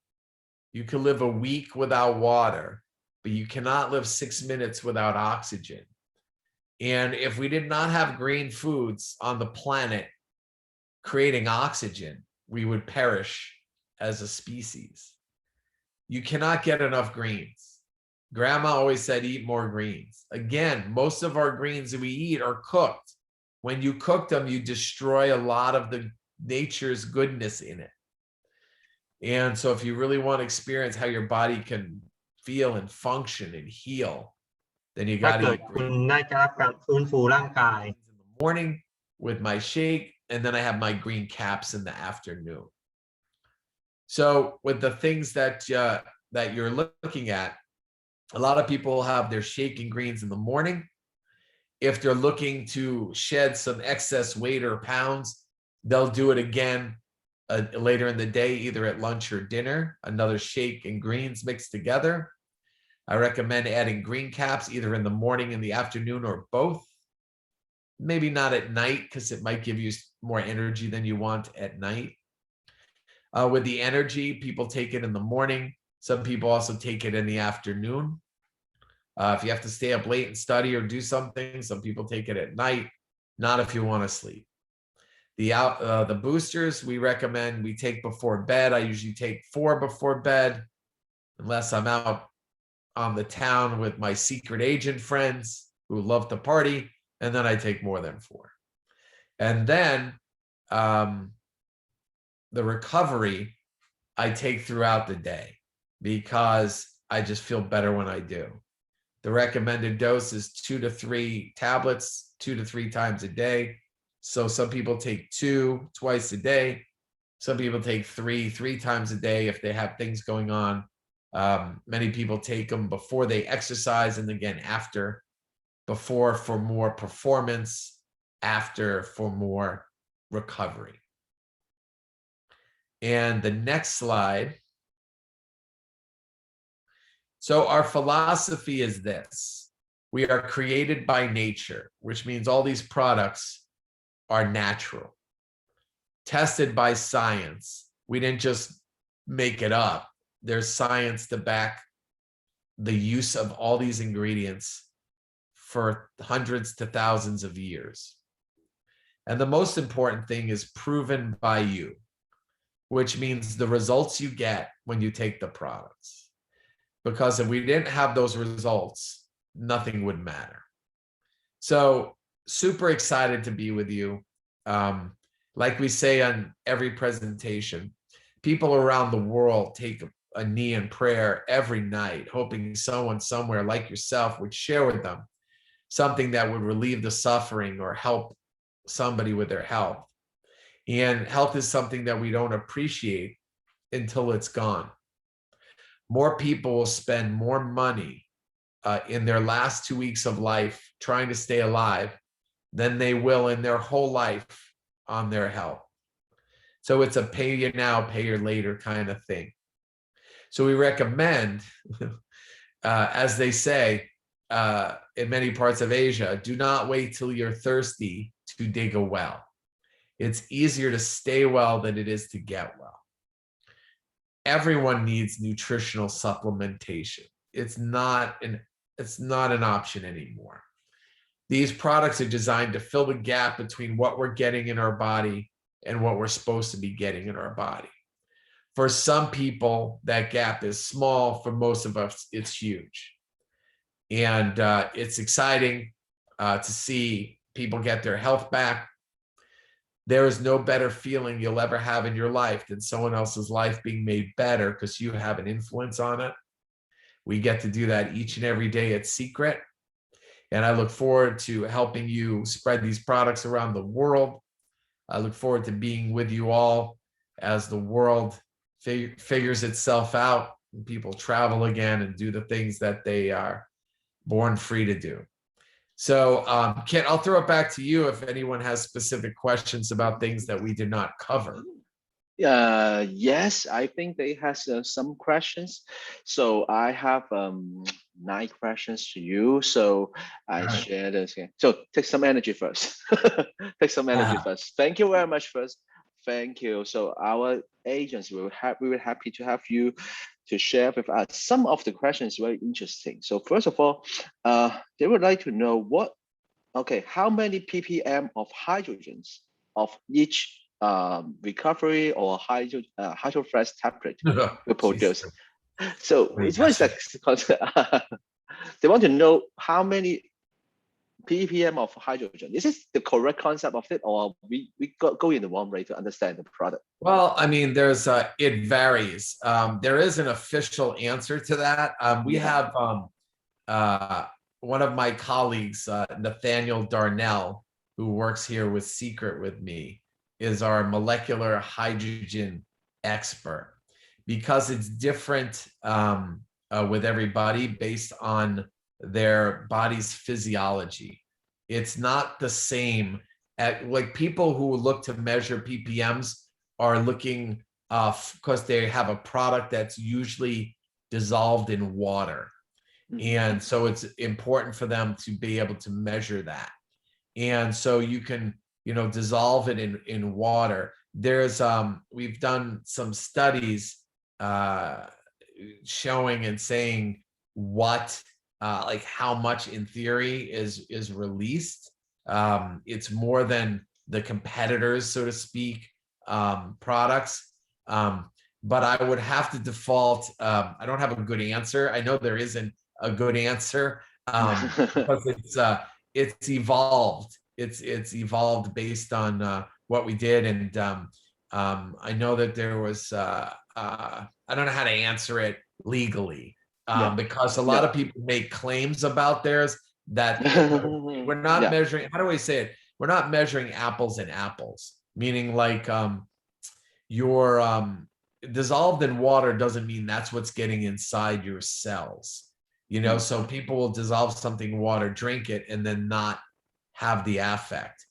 You can live a week without water, but you cannot live 6 minutes without oxygen. And if we did not have green foods on the planet creating oxygen, we would perish as a species. You cannot get enough greens. Grandma always said, eat more greens. Again, most of our greens that we eat are cooked. When you cook them, you destroy a lot of the nature's goodness in it. And so if you really want to experience how your body can feel and function and heal, then you got to eat คุณ greens. น่าจะรับการฟื้นฟูร่างกาย In the morning with my shake, and then I have my green caps in the afternoon. So with the things that you're looking at, a lot of people have their shake and greens in the morning. If they're looking to shed some excess weight or pounds, they'll do it again later in the day, either at lunch or dinner, another shake and greens mixed together. I recommend adding green caps either in the morning, in the afternoon, or both. Maybe not at night, because it might give you more energy than you want at night. With the energy, people take it in the morning. Some people also take it in the afternoon. If you have to stay up late and study or do something, some people take it at night, not if you want to sleep. The boosters we recommend we take before bed. I usually take 4 before bed, unless I'm out on the town with my secret agent friends who love to party, and then I take more than 4. And then the recovery I take throughout the day, because I just feel better when I do. The recommended dose is 2 to 3 tablets, 2 to 3 times a day. So some people take 2 twice a day. Some people take 3 times a day if they have things going on. Many people take them before they exercise, and again after. Before for more performance, after for more recovery. And the next slide. So our philosophy is this: we are created by nature, which means all these products are natural, tested by science. We didn't just make it up. There's science to back the use of all these ingredients for hundreds to thousands of years. And the most important thing is proven by you, which means the results you get when you take the products. Because if we didn't have those results, nothing would matter. So super excited to be with you. Like we say on every presentation, people around the world take a knee in prayer every night, hoping someone somewhere like yourself would share with them something that would relieve the suffering or help somebody with their health. And health is something that we don't appreciate until it's gone. More people will spend more money in their last 2 weeks of life trying to stay alive than they will in their whole life on their health. So it's a pay you now, pay you later kind of thing. So we recommend, as they say in many parts of Asia, do not wait till you're thirsty to dig a well. It's easier to stay well than it is to get well. Everyone needs nutritional supplementation. It's not an option anymore. These products are designed to fill the gap between what we're getting in our body and what we're supposed to be getting in our body. For some people, that gap is small. For most of us, it's huge. And it's exciting to see people get their health back. There is no better feeling you'll ever have in your life than someone else's life being made better because you have an influence on it. We get to do that each and every day at Seacret. And I look forward to helping you spread these products around the world. I look forward to being with you all as the world figures itself out and people travel again and do the things that they are born free to do. So Kent, I'll throw it back to you if anyone has specific questions about things that we did not cover. Yes, I think they has some questions. So I have 9 questions to you. So All I right. share this here. So take some energy first. Take some energy first. Thank you very much first. Thank you. So our agents will have we were happy to have you to share with us some of the questions very interesting. So first of all, they would like to know how many ppm of hydrogens of each recovery or hydrofresh tablet we Jesus. produce. So Wait, what is yes. that concept? They want to know how many ppm of hydrogen. Is this the correct concept of it, or we go in the wrong way to understand the product? Well, I mean, there's it varies. There is an official answer to that. We Yeah. have uh, one of my colleagues, Nathaniel Darnell, who works here with Seacret with me, is our molecular hydrogen expert because it's different with everybody based on their body's physiology. It's not the same at like people who look to measure ppms are looking because they have a product that's usually dissolved in water. And so it's important for them to be able to measure that. And so you can, dissolve it in water. There's we've done some studies showing and saying what like how much in theory is released. It's more than the competitors, so to speak, products. But I would have to default. I don't have a good answer. I know there isn't a good answer because it's evolved. It's evolved based on what we did, and I know that there was. I don't know how to answer it legally because a lot of people make claims about theirs that we're not measuring. How do I say it? We're not measuring apples and apples, meaning like your dissolved in water doesn't mean that's what's getting inside your cells. So people will dissolve something in water, drink it, and then not have the affect.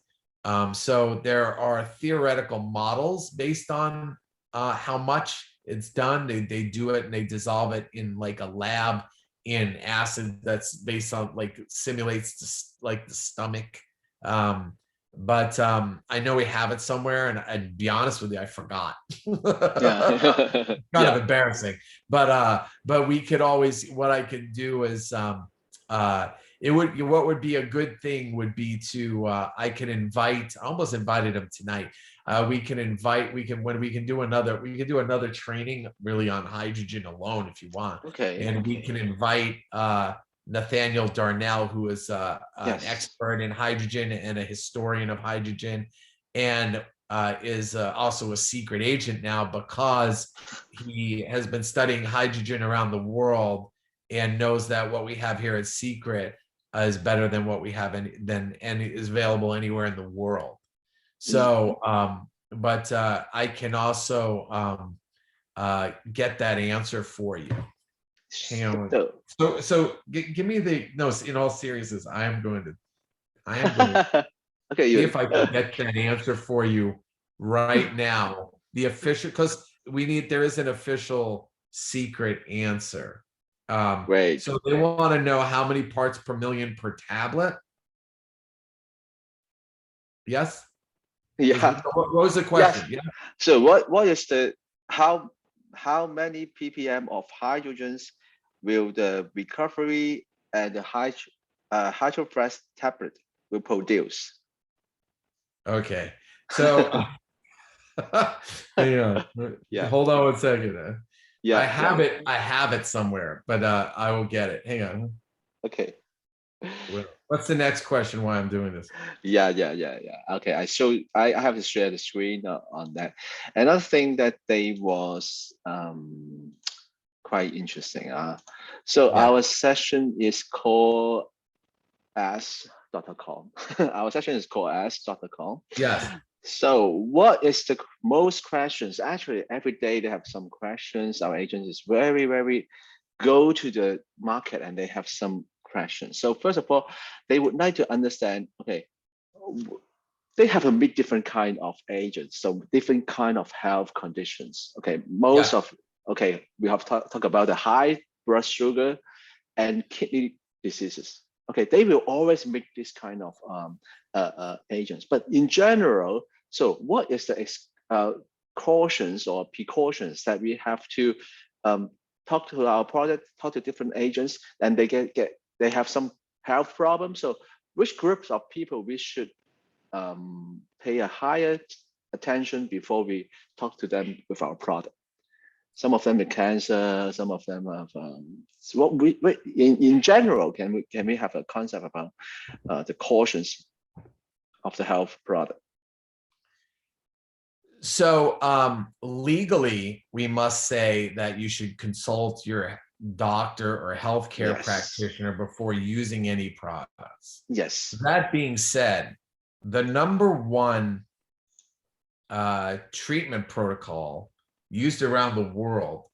So there are theoretical models based on how much it's done. They do it and they dissolve it in like a lab in acid that's based on like simulates like the stomach. But I know we have it somewhere, and I'd be honest with you, I forgot. Yeah. Kind of embarrassing, but we could always. What I could do is what would be a good thing would be to I can invite. I almost invited him tonight. We can do another training really on hydrogen alone if you want. Okay. And we can invite Nathaniel Darnell, who is an expert in hydrogen and a historian of hydrogen, and is also a secret agent now because he has been studying hydrogen around the world and knows that what we have here at Seacret is better than what we have and is available anywhere in the world. So, but I can also get that answer for you. Hang on. So give me in all seriousness, I am going to okay, see if I can get that answer for you right now. The official, because there is an official secret answer. Great. So they want to know how many parts per million per tablet. Yes. Yeah. What was the question? Yes. Yeah. So what is how many ppm of hydrogens will the recovery and the hydrofresh tablet will produce? Okay. So yeah. Hold on 1 second. Yeah. I have it somewhere, but I will get it. Hang on. Okay. What's the next question? Why I'm doing this? Yeah. Okay, I have to share the screen on that. Another thing that they was quite interesting. Our session is called as Dr. Cohn. Our session is called as Dr. Cohn. Yes. So what is the most questions? Actually, every day they have some questions. Our agent is very, very go to the market and they have some questions. So first of all, they would like to understand, okay, they have a bit different kind of agents, so different kind of health conditions. Okay, most Yeah. of we have talk about the high blood sugar and kidney diseases. Okay, they will always make this kind of agents. But in general, so what is the cautions or precautions that we have to talk to our product, talk to different agents, and they have some health problems. So which groups of people we should pay a higher attention before we talk to them with our product? Some of them with cancer, some of them have so what we in general, can we have a concept about the cautions of the health product? So legally, we must say that you should consult your doctor or healthcare Yes. practitioner before using any products. Yes. That being said, the number one treatment protocol used around the world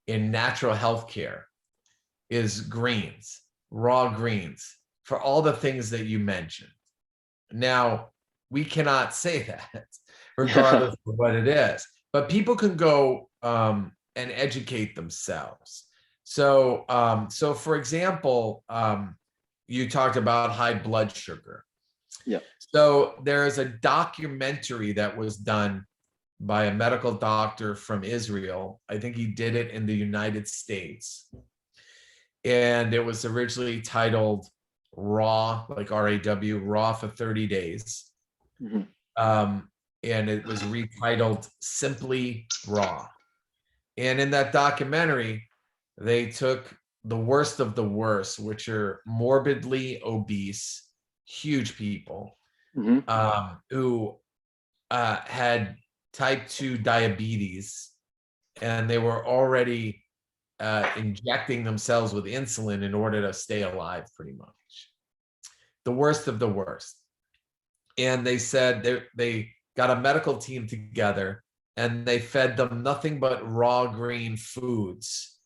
in natural healthcare is greens, raw greens, for all the things that you mentioned. Now, we cannot say that regardless of what it is, but people can go and educate themselves. So, so for example, you talked about high blood sugar. Yeah. So there is a documentary that was done by a medical doctor from Israel. I think he did it in the United States. And it was originally titled Raw, like RAW, Raw for 30 Days. Mm-hmm. And it was retitled Simply Raw. And in that documentary, they took the worst of the worst, which are morbidly obese, huge people, Mm-hmm. who had type 2 diabetes, and they were already injecting themselves with insulin in order to stay alive, pretty much. The worst of the worst. And they said they got a medical team together and they fed them nothing but raw green foods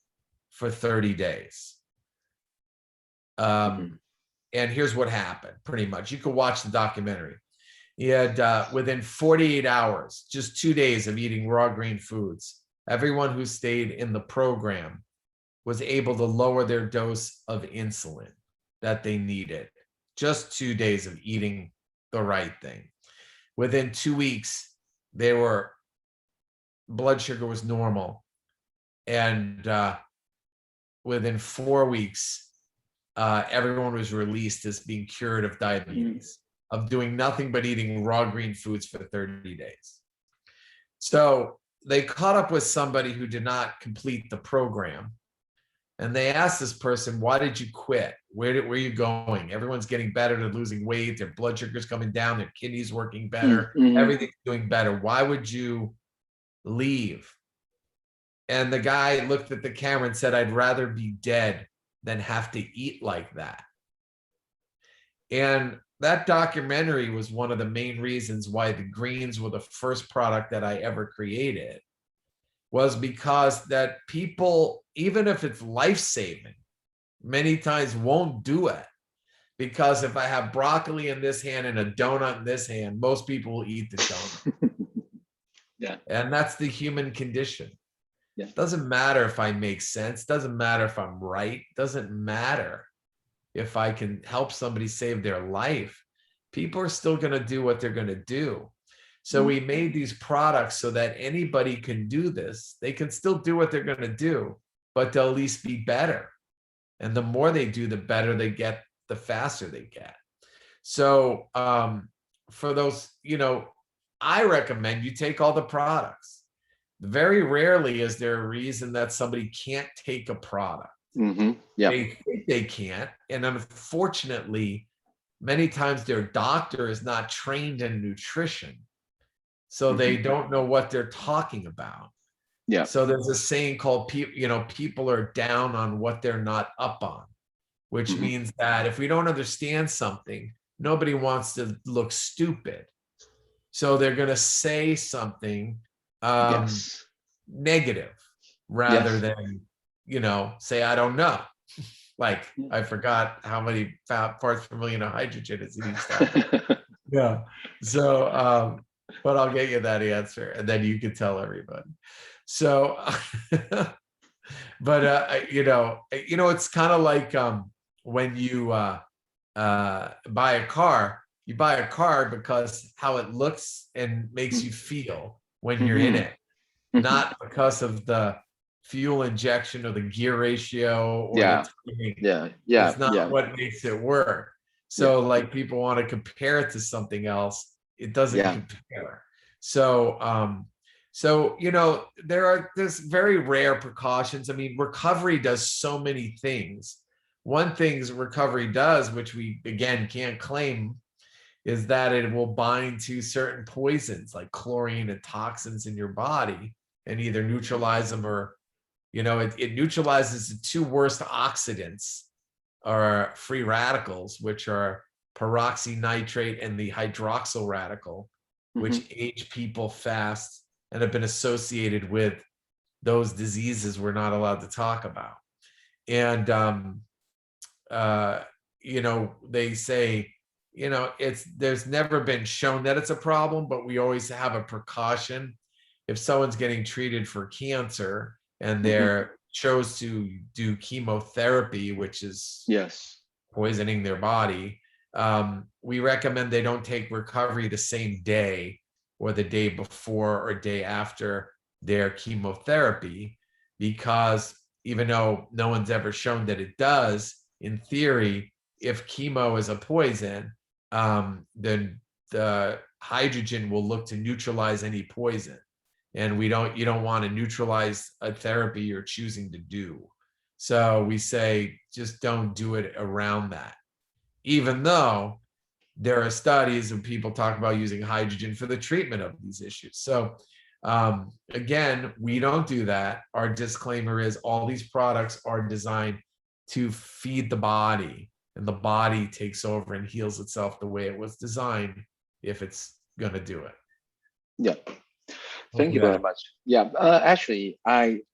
for 30 days. And here's what happened, pretty much. You could watch the documentary. He had, within 48 hours, just 2 days of eating raw green foods, everyone who stayed in the program was able to lower their dose of insulin that they needed. Just 2 days of eating the right thing. Within 2 weeks, blood sugar was normal. And within 4 weeks, everyone was released as being cured of diabetes, of doing nothing but eating raw green foods for 30 days. So they caught up with somebody who did not complete the program. And they asked this person, why did you quit? Where are you going? Everyone's getting better. They're losing weight. Their blood sugar's coming down. Their kidneys working better. Everything's doing better. Why would you leave? And the guy looked at the camera and said, I'd rather be dead than have to eat like that. And that documentary was one of the main reasons why the greens were the first product that I ever created, was because that people, even if it's life-saving, many times won't do it. Because if I have broccoli in this hand and a donut in this hand, most people will eat the donut. Yeah. And that's the human condition. Yeah. Doesn't matter if I make sense. Doesn't matter if I'm right. Doesn't matter if I can help somebody save their life. People are still going to do what they're going to do. So we made these products so that anybody can do this. They can still do what they're going to do, but they'll at least be better. And the more they do, the better they get, the faster they get. So for those, I recommend you take all the products. Very rarely is there a reason that somebody can't take a product. Yeah. They think they can't. And unfortunately, many times their doctor is not trained in nutrition. So they don't know what they're talking about. Yeah. So there's a saying called, people are down on what they're not up on, which means that if we don't understand something, nobody wants to look stupid. So they're going to say something negative rather than, say, I don't know. Like, I forgot how many parts per million of hydrogen is in each cell. Yeah. So, but I'll get you that answer, and then you can tell everybody. So, but it's kind of like when you buy a car. You buy a car because how it looks and makes you feel when you're in it, not because of the fuel injection or the gear ratio or Yeah. the timing. Yeah. It's not what makes it work. So like people want to compare it to something else. It doesn't compare. So there's very rare precautions. I mean, recovery does so many things. One thing recovery does, which we again can't claim, is that it will bind to certain poisons like chlorine and toxins in your body and either neutralize them or, it neutralizes the two worst oxidants or free radicals, which are peroxynitrate and the hydroxyl radical, which age people fast and have been associated with those diseases we're not allowed to talk about. And, they say, there's never been shown that it's a problem, but we always have a precaution. If someone's getting treated for cancer and they're chose to do chemotherapy, which is poisoning their body, we recommend they don't take recovery the same day or the day before or day after their chemotherapy, because even though no one's ever shown that it does, in theory, if chemo is a poison, then the hydrogen will look to neutralize any poison. And you don't want to neutralize a therapy you're choosing to do. So we say, just don't do it around that. Even though there are studies and people talk about using hydrogen for the treatment of these issues. So again, we don't do that. Our disclaimer is all these products are designed to feed the body, and the body takes over and heals itself the way it was designed if it's going to do it. Yeah. Thank you very much. Yeah, actually,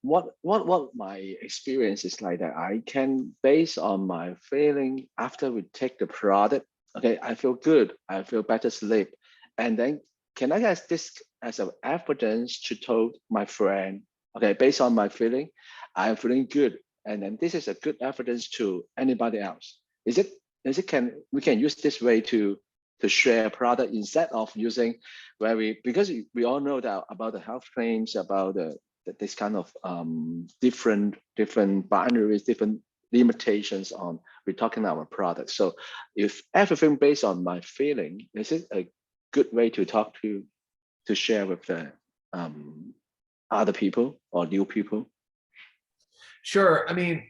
what my experience is like that. I can, based on my feeling after we take the product, okay, I feel good, I feel better sleep, and then can I get this as an evidence to tell my friend, okay, based on my feeling, I'm feeling good, and then this is a good evidence to anybody else. Is it we can use this way to share product instead of using because we all know that about the health claims, about this kind of different binaries, different limitations on we're talking about products. So if everything based on my feeling, is it a good way to talk to share with the other people or new people? Sure. I mean,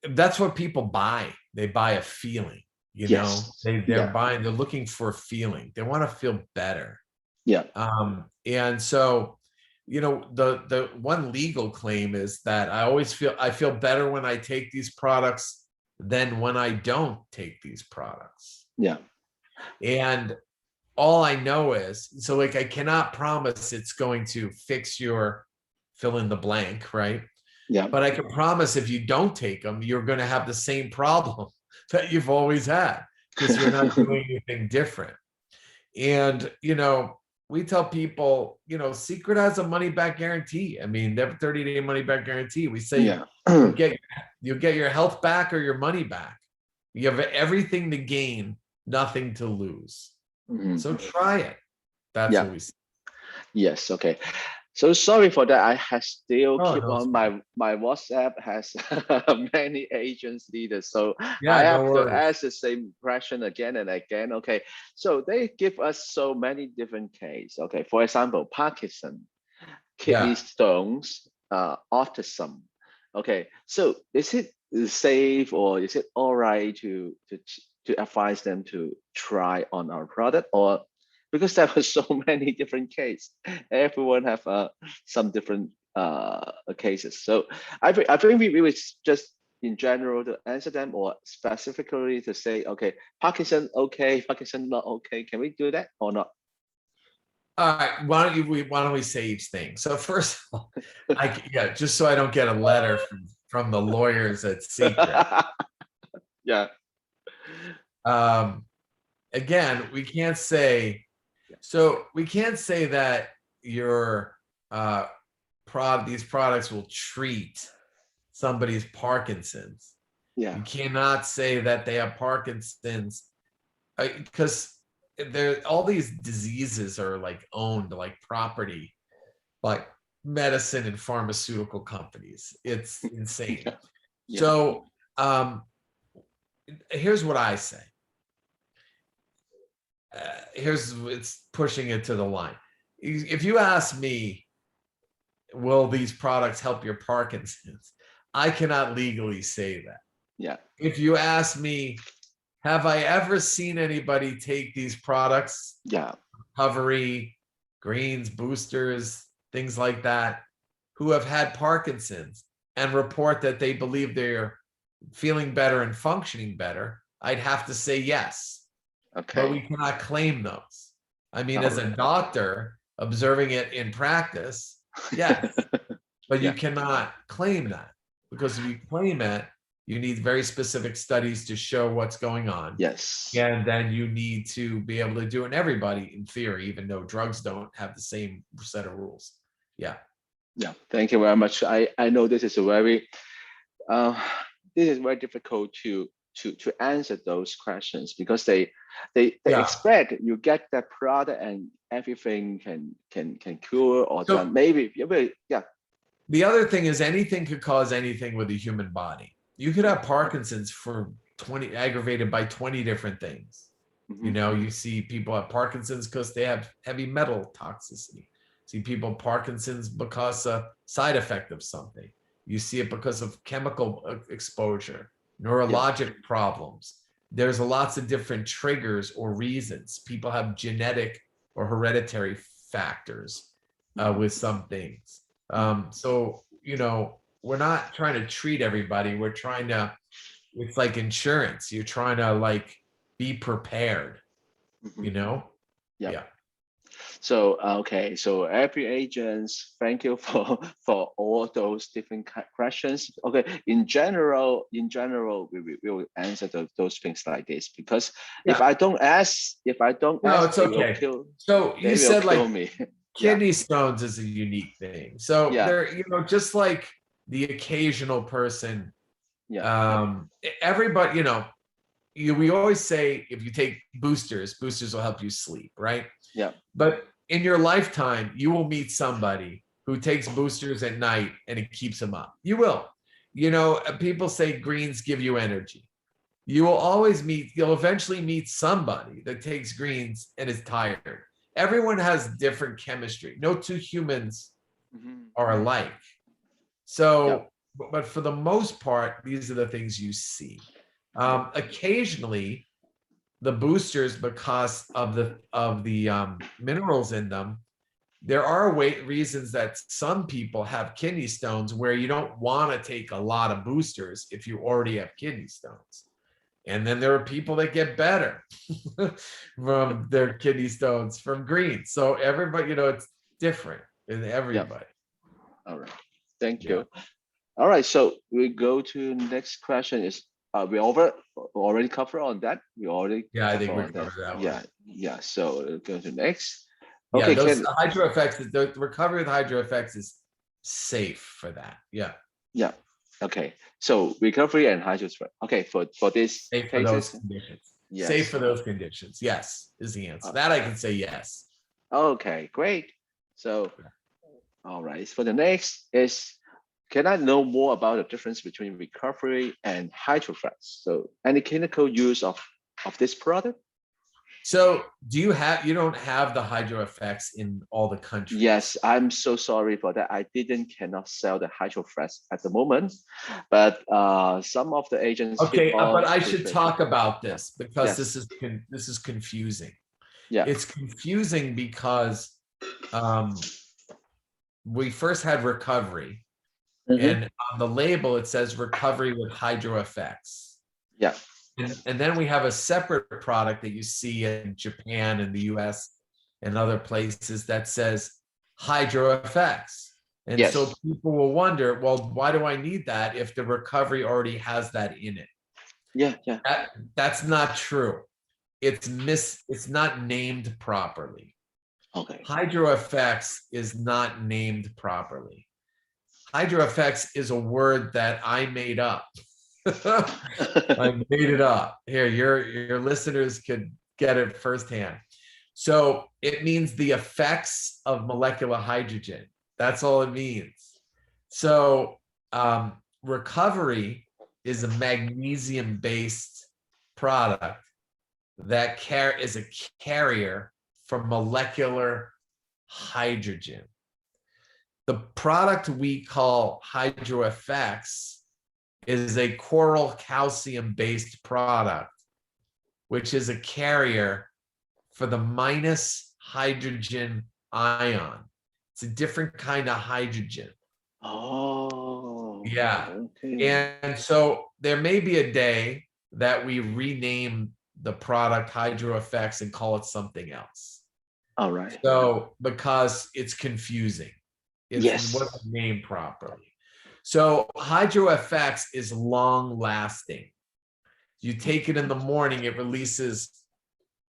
that's what people buy. They buy a feeling. They're looking for a feeling. They want to feel better. Yeah. And so, the one legal claim is that I feel better when I take these products than when I don't take these products. Yeah. And all I know is, so like, I cannot promise it's going to fix your fill in the blank, right? Yeah. But I can promise if you don't take them, you're going to have the same problem that you've always had because you're not doing anything different. And, we tell people, Seacret has a money back guarantee. I mean, they have a 30-day money back guarantee. We say you'll get your health back or your money back. You have everything to gain, nothing to lose. So try it. That's what we say. Yes. Okay. So sorry for that. I have still keep on my WhatsApp has many agents leaders. So I have to ask the same question again and again. Okay. So they give us so many different cases. Okay. For example, Parkinson, kidney stones, autism. Okay. So is it safe or is it all right to advise them to try on our product, or because there were so many different cases, everyone have some different cases. So I think we would just in general to answer them, or specifically to say, okay, Parkinson okay, Parkinson not okay. Can we do that or not? All right. Why don't we say each thing? So first of all, just so I don't get a letter from the lawyers at Seacret. Yeah. again, we can't say, so we can't say that your these products will treat somebody's Parkinson's. Yeah. You cannot say that they have Parkinson's because all these diseases are like owned like property, like medicine and pharmaceutical companies. It's insane. Yeah. So here's what I say. It's pushing it to the line. If you ask me, will these products help your Parkinson's? I cannot legally say that. Yeah. If you ask me, have I ever seen anybody take these products? Yeah. Recovery, greens, boosters, things like that, who have had Parkinson's and report that they believe they're feeling better and functioning better, I'd have to say yes. Okay. But we cannot claim those. I mean, as a doctor observing it in practice, yes, but you cannot claim that, because if you claim it, you need very specific studies to show what's going on. Yes. And then you need to be able to do it in everybody, in theory, even though drugs don't have the same set of rules. Yeah. Yeah. Thank you very much. I know this is a very difficult to answer those questions, because they expect you get that product and everything can cure or done. Maybe yeah. The other thing is anything could cause anything with the human body. You could have Parkinson's for aggravated by 20 different things. Mm-hmm. You know, you see people have Parkinson's because they have heavy metal toxicity. See people Parkinson's because a side effect of something. You see it because of chemical exposure, neurologic problems. There's lots of different triggers or reasons. People have genetic or hereditary factors with some things. So, you know, we're not trying to treat everybody. We're trying to, it's like insurance. You're trying to like be prepared, you know? Yeah. So, okay. So every agents, thank you for all those different questions. Okay. In general, we will answer those things like this, because if I don't ask, no, it's okay. So you said like me. Kidney stones is a unique thing. So they're, you know, just like the occasional person, everybody, you know, we always say if you take boosters will help you sleep, right? Yeah. But in your lifetime, you will meet somebody who takes boosters at night and it keeps them up. You will. You know, people say greens give you energy. You will always you'll eventually meet somebody that takes greens and is tired. Everyone has different chemistry. No two humans are alike. So, but for the most part, these are the things you see. Occasionally, the boosters, because of the minerals in them, there are reasons that some people have kidney stones where you don't want to take a lot of boosters if you already have kidney stones. And then there are people that get better from their kidney stones from greens. So everybody, you know, it's different in everybody. All right. Thank you. All right. So we go to next question is, we already covered on that. We already I think we covered that one. Yeah. So go to next. Okay. Yeah, those hydro effects, the recovery with hydro effects is safe for that. Yeah. Yeah. Okay. So recovery and hydro effects. Okay, for this safe for those conditions. Yes. Safe for those conditions. Yes, is the answer. That I can say yes. Okay, great. So, all right. For the next is, can I know more about the difference between recovery and hydroflex? So, any clinical use of this product? So you don't have the hydro effects in all the countries? Yes, I'm so sorry for that. I cannot sell the hydroflex at the moment, but some of the agents. Okay, but I should talk about this because this is confusing. Yeah, it's confusing because we first had recovery, and on the label it says recovery with hydro effects. Yeah. And then we have a separate product that you see in Japan and the US and other places that says hydro effects. And so people will wonder, well, why do I need that if the recovery already has that in it? Yeah. That's not true. it's not named properly. Okay. HydroFX is not named properly. HydroFX is a word that I made up. I made it up. Here, your listeners could get it firsthand. So it means the effects of molecular hydrogen. That's all it means. So recovery is a magnesium-based product that is a carrier for molecular hydrogen. The product we call HydroFX is a coral calcium-based product, which is a carrier for the minus hydrogen ion. It's a different kind of hydrogen. Oh. Yeah. Okay. And so there may be a day that we rename the product HydroFX and call it something else. All right. So because it's confusing. It wasn't named properly. So HydroFX is long lasting. You take it in the morning, it releases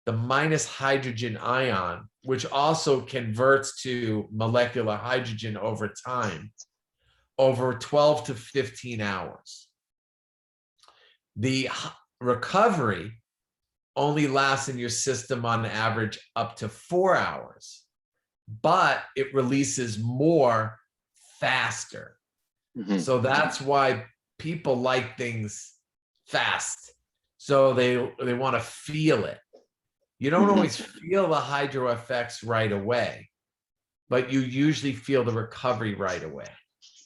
the minus hydrogen ion, which also converts to molecular hydrogen over time, over 12 to 15 hours. The recovery only lasts in your system on average up to 4 hours, but it releases more faster. Mhm. So that's why people like things fast. So they want to feel it. You don't always feel the HydroFX right away, but you usually feel the recovery right away.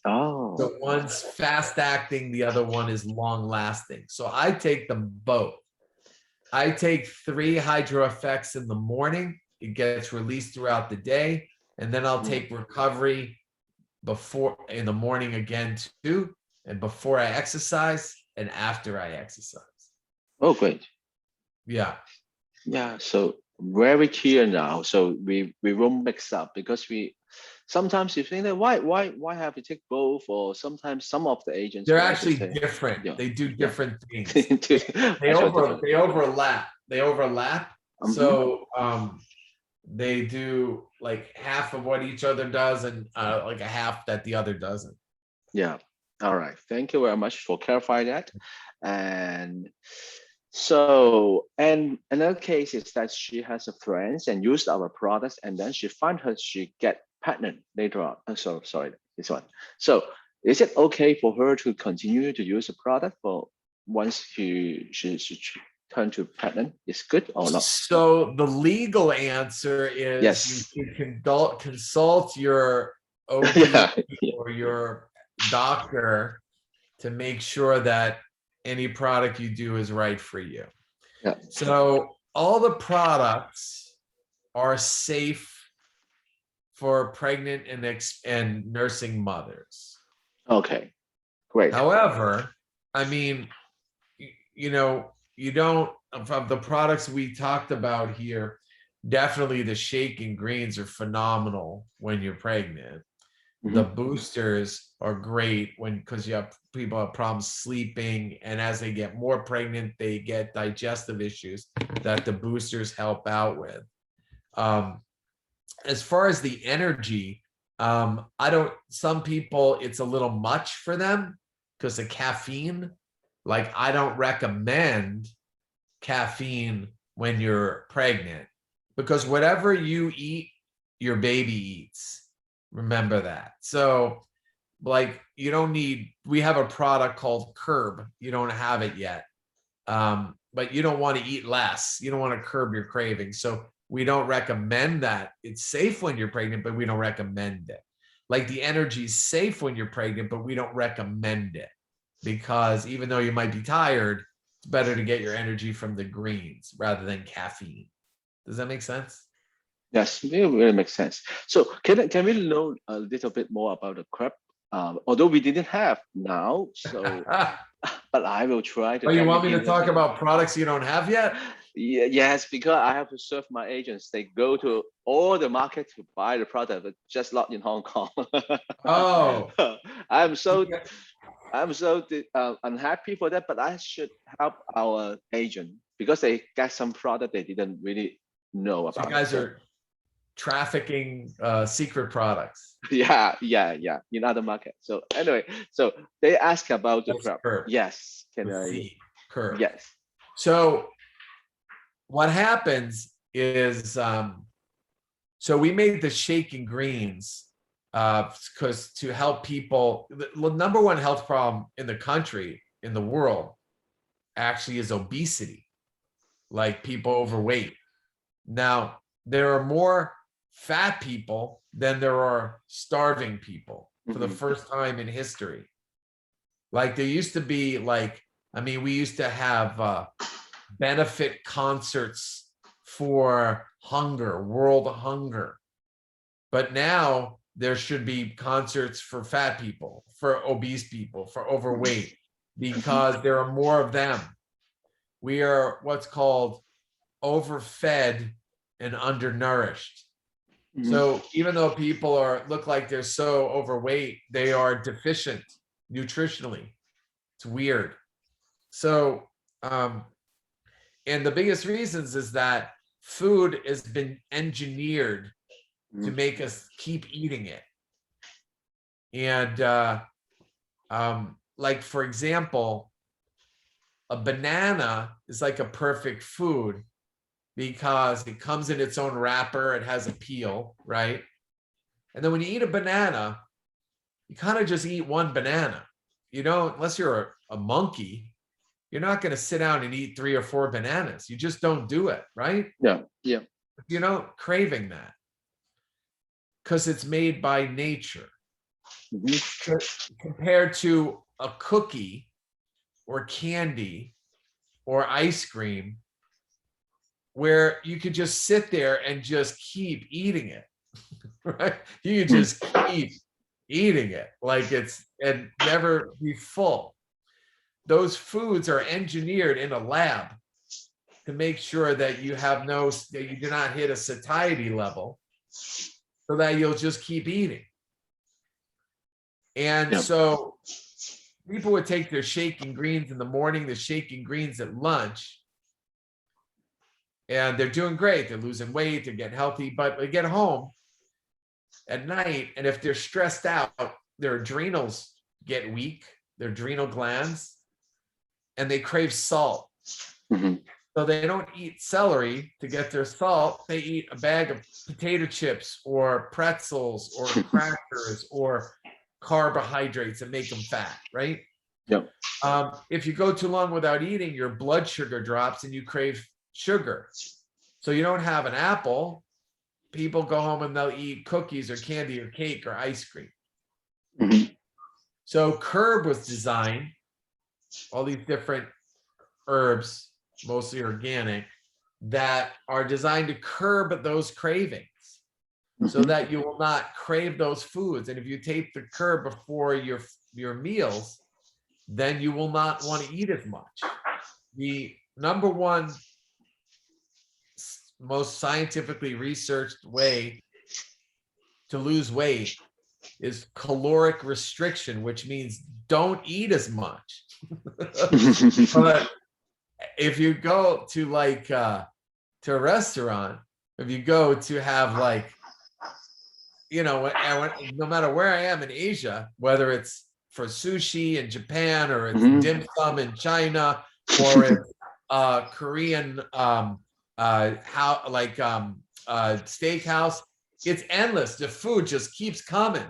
Oh. So one's fast acting, the other one is long lasting. So I take them both. I take 3 HydroFX in the morning. It gets released throughout the day. And then I'll take recovery before in the morning again too, and before I exercise and after I exercise. Oh, great. Yeah. Yeah. So very clear now. So we won't mix up because sometimes you think that why have to take both, or sometimes some of the agents They're will actually say, different. yeah, They do different things. they Overlap. They overlap. Mhm. So they do like half of what each other does and like a half that the other doesn't. Yeah. All right. Thank you very much for clarifying that. And so, and another case is that she has a friends and used our products, and then she get pregnant later on. So sorry, this one. So is it okay for her to continue to use the product for once she turn to pregnant? Is good or not? So the legal answer is Yes. you can consult your OB Yeah. or your doctor to make sure that any product you do is right for you. Yeah. So all the products are safe for pregnant and nursing mothers. Okay. Great. However, I mean, you know, you don't, of the products we talked about here, definitely the shake and greens are phenomenal when you're pregnant. The boosters are great because you have people have problems sleeping, and as they get more pregnant, they get digestive issues that the boosters help out with. As far as the energy, some people, it's a little much for them because of caffeine. Like I don't recommend caffeine when you're pregnant because whatever you eat, your baby eats. Remember that. So like you don't need, we have a product called Curb. You don't have it yet. But you don't want to eat less. You don't want to curb your cravings. So we don't recommend that. It's safe when you're pregnant, but we don't recommend it. Like the energy is safe when you're pregnant, but we don't recommend it because even though you might be tired, it's better to get your energy from the greens rather than caffeine. Does that make sense? Yes, it really makes sense. So can we know a little bit more about the crab? Although we didn't have now, so but I will try to. Oh, you get want me to in talk the- about products you don't have yet? Yes, because I have to serve my agents. They go to all the market to buy the product, but just not in Hong Kong. Oh, I'm so unhappy for that, but I should help our agent because they get some product they didn't really know So about. you guys are trafficking secret products. Yeah, in other market. So anyway, so they ask about the That's curve. curve. Yes, can The I? C curve. Yes. So what happens is, so we made the shaking greens because to help people, the number one health problem in the country, in the world, actually is obesity, like people overweight. Now, there are more fat people than there are starving people for the first time in history. Like there used to be like, I mean, we used to have benefit concerts for hunger, world hunger. But now there should be concerts for fat people, for obese people, for overweight, because there are more of them. We are what's called overfed and undernourished. So even though people look like they're so overweight, they are deficient nutritionally. It's weird. So, and the biggest reasons is that food has been engineered to make us keep eating it. And like, for example, a banana is like a perfect food because it comes in its own wrapper, it has a peel, right? And then when you eat a banana, you kind of just eat one banana. You know, unless you're a monkey, you're not going to sit down and eat 3 or 4 bananas. You just don't do it, right? Yeah. You know, craving that because it's made by nature. Compared to a cookie or candy or ice cream, where you could just sit there and just keep eating it, right? You could just keep eating it like it's and never be full. Those foods are engineered in a lab to make sure that you do not hit a satiety level so that you'll just keep eating. And so people would take their shaking greens in the morning, the shaking greens at lunch, and they're doing great. They're losing weight, they're getting healthy, but they get home at night, and if they're stressed out, their adrenals get weak, their adrenal glands, and they crave salt. So they don't eat celery to get their salt. They eat a bag of potato chips or pretzels or crackers or carbohydrates that make them fat, right? Yep. If you go too long without eating, your blood sugar drops and you crave sugar. So you don't have an apple. People go home and they'll eat cookies or candy or cake or ice cream. So Curb was designed, all these different herbs, mostly organic, that are designed to curb those cravings so that you will not crave those foods. And if you take the curb before your meals, then you will not want to eat as much. The number one most scientifically researched way to lose weight is caloric restriction, which means don't eat as much. But if you go to to a restaurant, if you go to have no matter where I am in Asia, whether it's for sushi in Japan or it's dim sum in China or it's Korean steakhouse, it's endless. The food just keeps coming,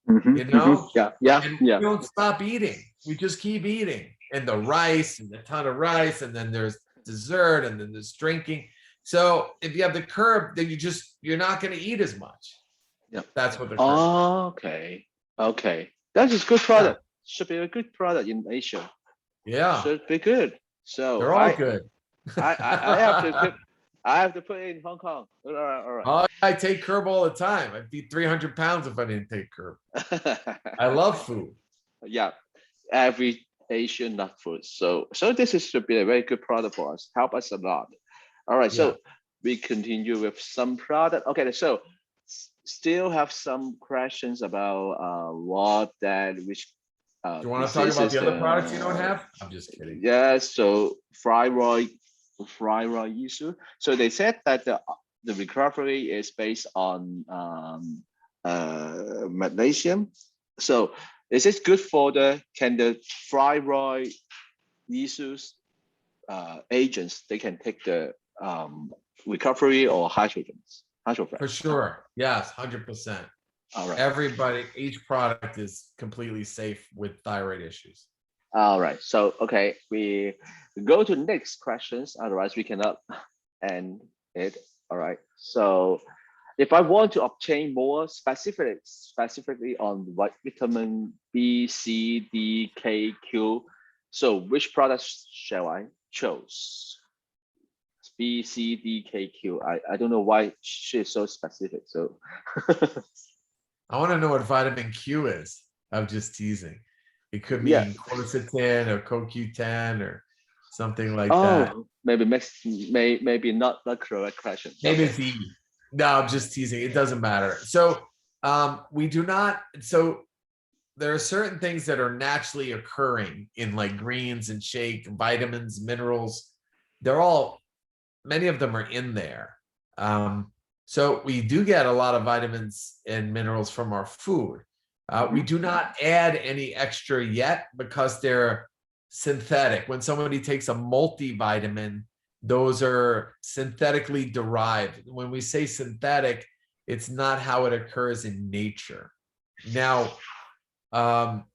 you know? And we don't stop eating. We just keep eating. And the rice and a ton of rice, and then there's dessert, and then there's drinking. So if you have the curb, then you're not going to eat as much. Yeah, that's what the curb. Okay, that is good product. Should be a good product in Asia. Yeah, should be good. So they're all good. I have to put it in Hong Kong. All right. Oh, I take curb all the time. I'd be 300 pounds if I didn't take curb. I love food. Yeah, every Asian nut food. So this should be a very good product for us. Help us a lot. All right. So we continue with some product. Okay. So still have some questions about which Do you want to this talk is about the other products you the- don't have? I'm just kidding. Yeah, so thyroid issue. So they said that the recovery is based on magnesium. So is it good for can the thyroid issues agents, they can take the recovery or hydrogen? For sure. Yes, 100%. All right. Everybody, each product is completely safe with thyroid issues. All right. So, okay, we go to next questions. Otherwise, we cannot end it. All right. So, if I want to obtain more specifically on what vitamin B, C, D, K, Q, so which products shall I choose? B, C, D, K, Q. I don't know why she's so specific. So, I want to know what vitamin Q is. I'm just teasing. It could yeah. mean quercetin or CoQ10 or something like that. Oh, maybe not the correct question. Maybe Okay. it's E. No, I'm just teasing. It doesn't matter. So we do not. So there are certain things that are naturally occurring in like greens and shake, vitamins, minerals. Many of them are in there. So we do get a lot of vitamins and minerals from our food. We do not add any extra yet because they're synthetic. When somebody takes a multivitamin, those are synthetically derived. When we say synthetic, it's not how it occurs in nature. Now,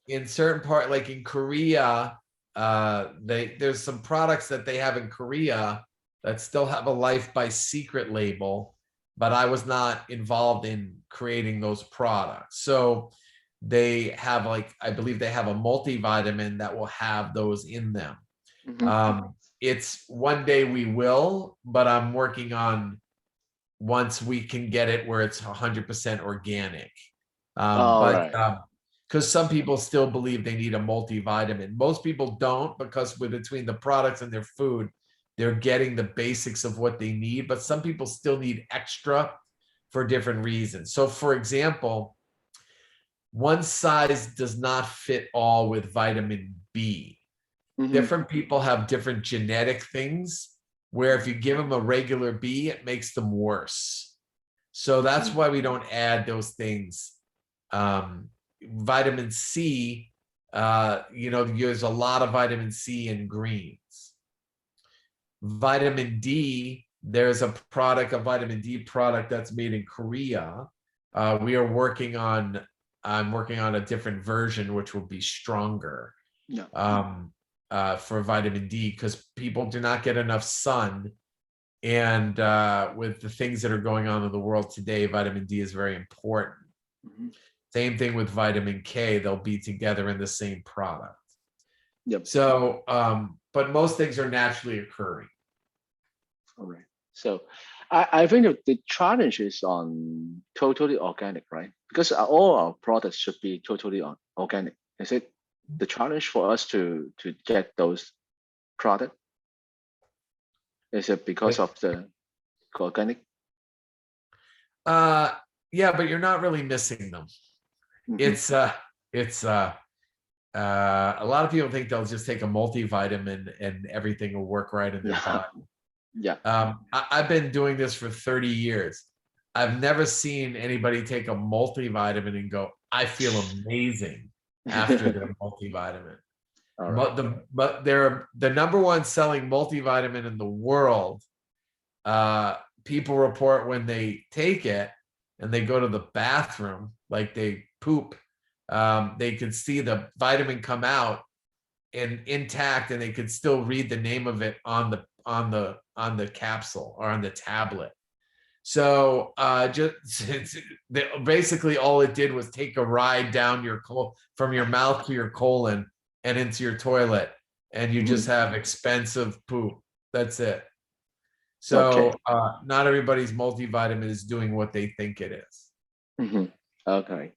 in certain part, like in Korea, there's some products that they have in Korea that still have a Life by Seacret label, but I was not involved in creating those products. So they have I believe they have a multivitamin that will have those in them. It's one day we will, but I'm working on once we can get it where it's 100% organic. Because some people still believe they need a multivitamin. Most people don't, because between the products and their food, they're getting the basics of what they need, but some people still need extra for different reasons. So for example, one size does not fit all with vitamin B. Different people have different genetic things where if you give them a regular B, it makes them worse. So that's why we don't add those things. Vitamin C, there's a lot of vitamin C in greens. Vitamin D, there's a vitamin D product that's made in Korea. I'm working on a different version, which will be stronger for vitamin D, because people do not get enough sun. And with the things that are going on in the world today, vitamin D is very important. Same thing with vitamin K, they'll be together in the same product. Yep. So, but most things are naturally occurring. All right. So I think the challenge is on totally organic, right? Because all our products should be totally organic. Is it the challenge for us to get those products? Is it because of the organic? Yeah, but you're not really missing them. It's a lot of people think they'll just take a multivitamin and everything will work right in their body. Yeah. I've been doing this for 30 years. I've never seen anybody take a multivitamin and go, I feel amazing after their multivitamin. Right. But they're the number one selling multivitamin in the world. People report when they take it and they go to the bathroom, like they poop, they could see the vitamin come out and intact, and they could still read the name of it on the capsule or on the tablet. So basically all it did was take a ride down from your mouth to your colon and into your toilet, and you just have expensive poop. That's it. So not everybody's multivitamin is doing what they think it is. Okay.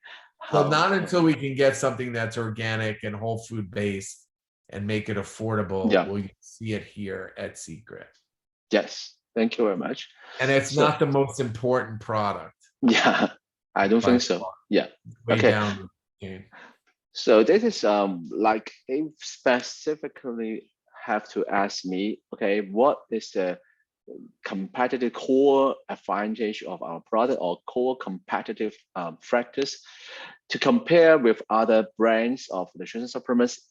So not until we can get something that's organic and whole food based and make it affordable, will you see it here at Seacret. Yes, thank you very much. And it's not the most important product. Yeah, I don't think so. Yeah. Way down the game. So this is like if specifically have to ask me, okay, what is the competitive core advantage of our product or core competitive factors to compare with other brands of nutrition supplements,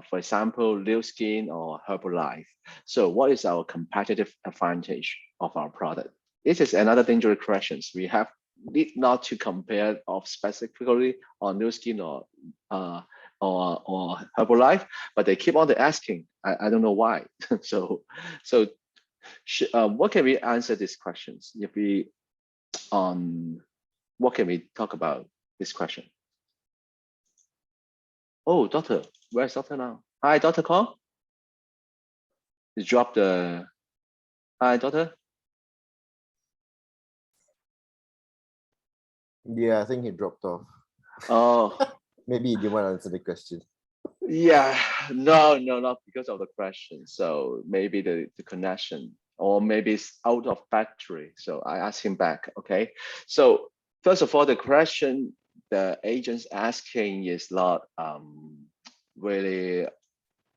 for example, New Skin or Herbalife. So what is our competitive advantage of our product? This is another dangerous question. We have need not to compare of specifically on New Skin uh, or Herbalife, but they keep on asking. I don't know why. So what can we answer these questions if we what can we talk about this question? Oh, doctor, where's doctor now? Hi, Dr. Cohn. You dropped the hi, doctor. Yeah, I think he dropped off. Oh, Maybe he didn't want to answer the question. yeah, no, not because of the question. So maybe the connection, or maybe it's out of battery. So I asked him back. Okay. So first of all, the question the agent's asking is not really,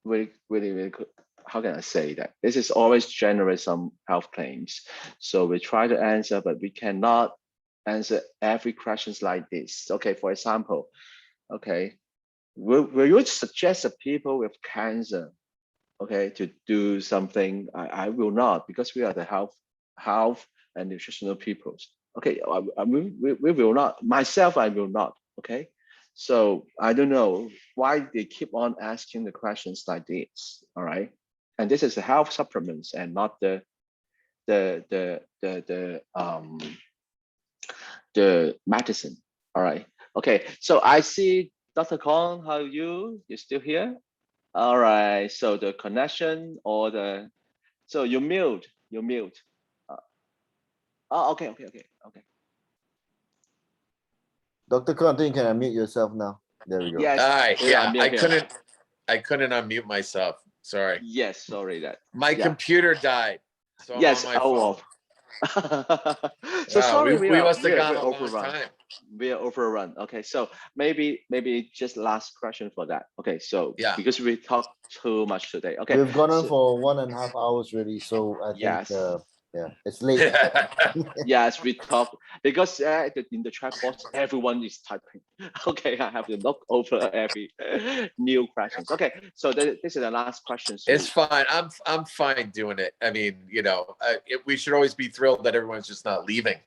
really good. How can I say that? This is always generate some health claims. So we try to answer, but we cannot answer every questions like this. Okay, for example, okay, will you suggest that people with cancer, okay, to do something? I will not, because we are the health and nutritional people. Okay, we will not. Myself, I will not. Okay, so I don't know why they keep on asking the questions like this. All right, and this is the health supplements and not the medicine. All right. Okay. So I see Dr. Kong. How are you? You still here? All right. So the connection or the so you mute. You mute. Oh, okay. Dr. Khan, I think you can unmute yourself now. There we go. Yes. All right. Yeah, I'm here. I couldn't unmute myself. Sorry. Yes. Sorry that. My computer died, so I'm Yes. on my phone. So Wow, sorry, we must have gone we're a long overrun. time. We are overrun. Okay, so maybe just last question for that. Okay, so Yeah. because we talked too much today. Okay, We've gone on so, for 1.5 hours already, so I think yes. yeah, it's late. Yes, we talk because in the chat box everyone is typing. Okay, I have to look over every new questions. Okay, so this is the last question. So It's fine. I'm fine doing it. I mean, you know, we should always be thrilled that everyone's just not leaving.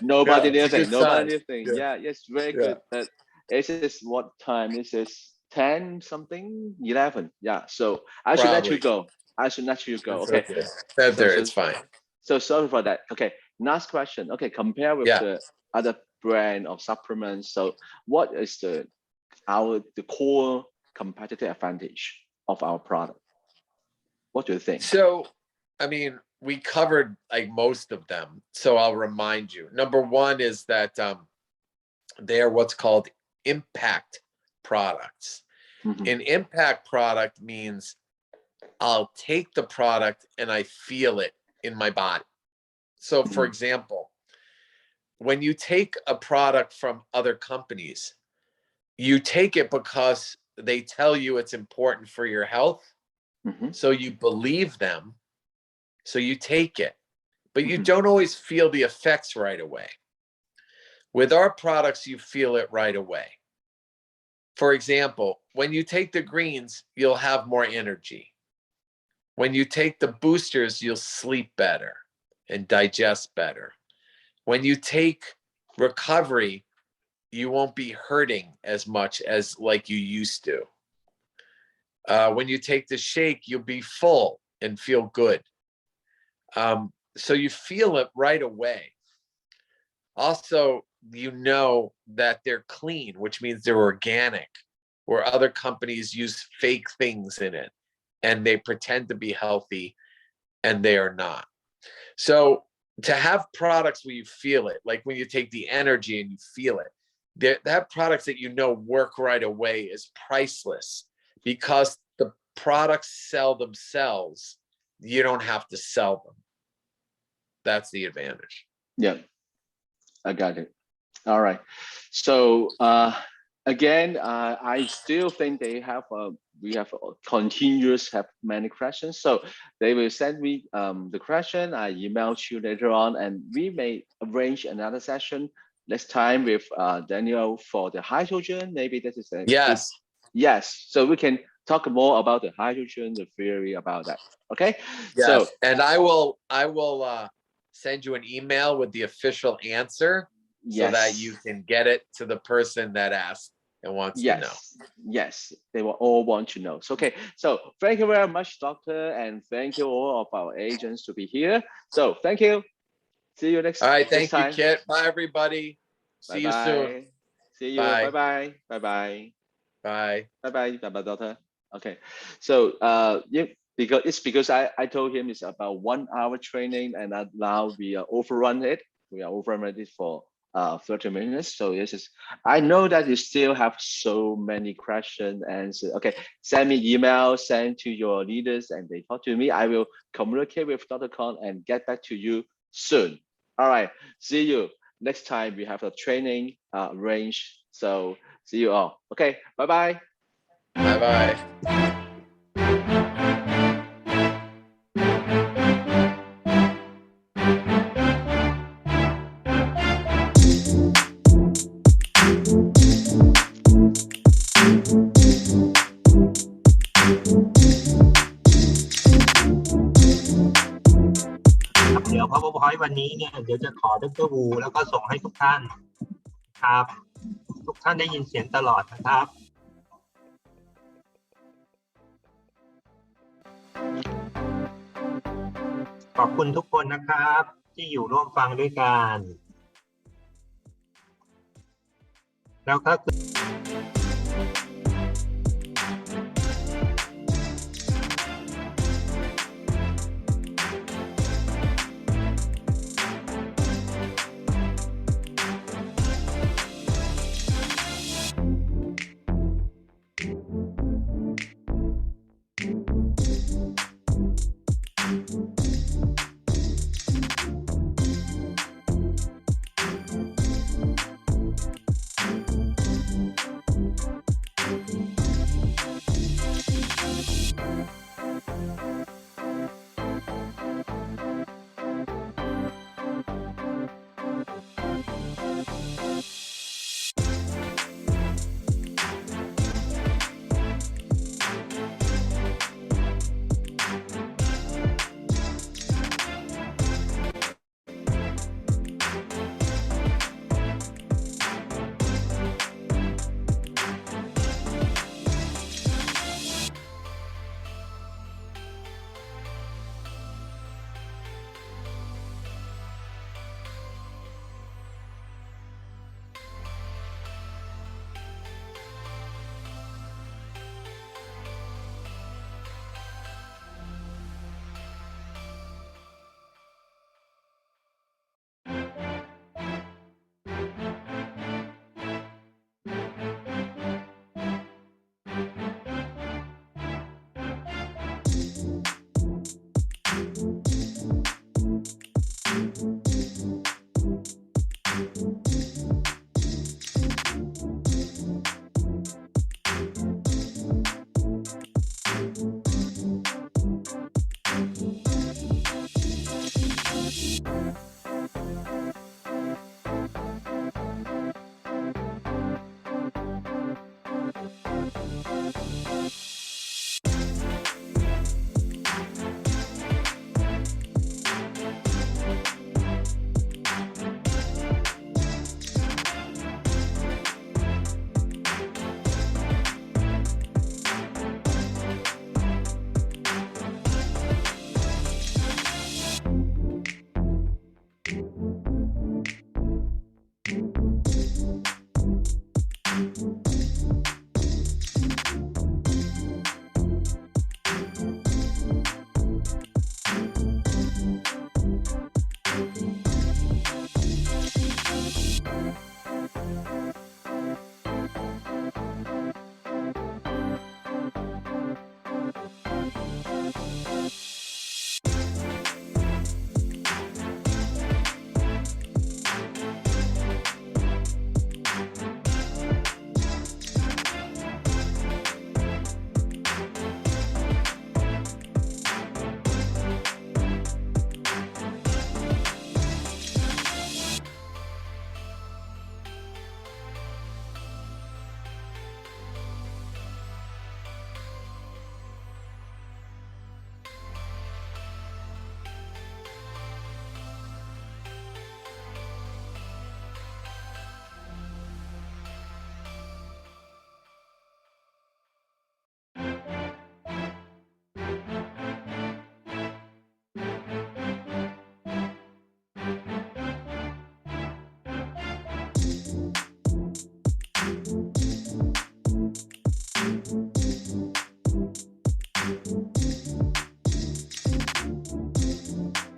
nobody it's a anything. good sign. Nobody anything. Yeah, yes, very good. But this is what time? This is 10 something, 11. Yeah. So I should let you Probably. go. I should let you go. It's Okay. That's there. It's fine. So sorry for that. Okay. Last question. Okay. Compare with the other brand of supplements. So what is the core competitive advantage of our product? What do you think? So, I mean, we covered like most of them. So I'll remind you. Number one is that they are what's called impact products. An impact product means I'll take the product and I feel it in my body. So, for example, when you take a product from other companies, you take it because they tell you it's important for your health. So you believe them. So you take it, but you don't always feel the effects right away. With our products, you feel it right away. For example, when you take the greens, you'll have more energy. When you take the boosters, you'll sleep better and digest better. When you take recovery, you won't be hurting as much as like you used to. When you take the shake, you'll be full and feel good. So you feel it right away. Also, you know that they're clean, which means they're organic, where other companies use fake things in it and they pretend to be healthy and they are not. So to have products where you feel it, like when you take the energy and you feel it, that products that you know work right away is priceless because the products sell themselves. You don't have to sell them. That's the advantage. Yeah, I got it. All right. So again, I still think we have continuous have many questions. So they will send me the question. I email you later on, and we may arrange another session next time with Daniel for the hydrogen. Maybe this is a Yes. Yes. So we can talk more about the hydrogen, the theory about that. Okay. Yes. So And I will send you an email with the official answer so that you can get it to the person that asked and wants to know. Yes, they will all want to know. So, okay, so thank you very much, Doctor, and thank you all of our agents to be here. So thank you. See you next. All right, thank you, time. Kit. Bye, everybody. See you soon. See you. Bye. Bye. Bye. Bye. Bye. Bye. Bye. Bye. Bye, Doctor. Okay. So yeah, because I told him it's about 1 hour training, and now we are overrun it. We are overrun it for 30 minutes. So this is, I know that you still have so many questions and so, okay, send me email, send to your leaders and they talk to me. I will communicate with Dr. Cohn and get back to you soon. All right, see you next time. We have a training range. So see you all. Okay, bye-bye. Bye-bye.เดี๋ยว PowerPoint วันนี้เนี่ยเดี๋ยวจะขอดร.วูแล้วก็ส่งให้ทุกท่านครับทุกท่านได้ยินเสียงตลอดนะครับขอบคุณทุกคนนะครับที่อยู่ร่วมฟังด้วยกันแล้วก็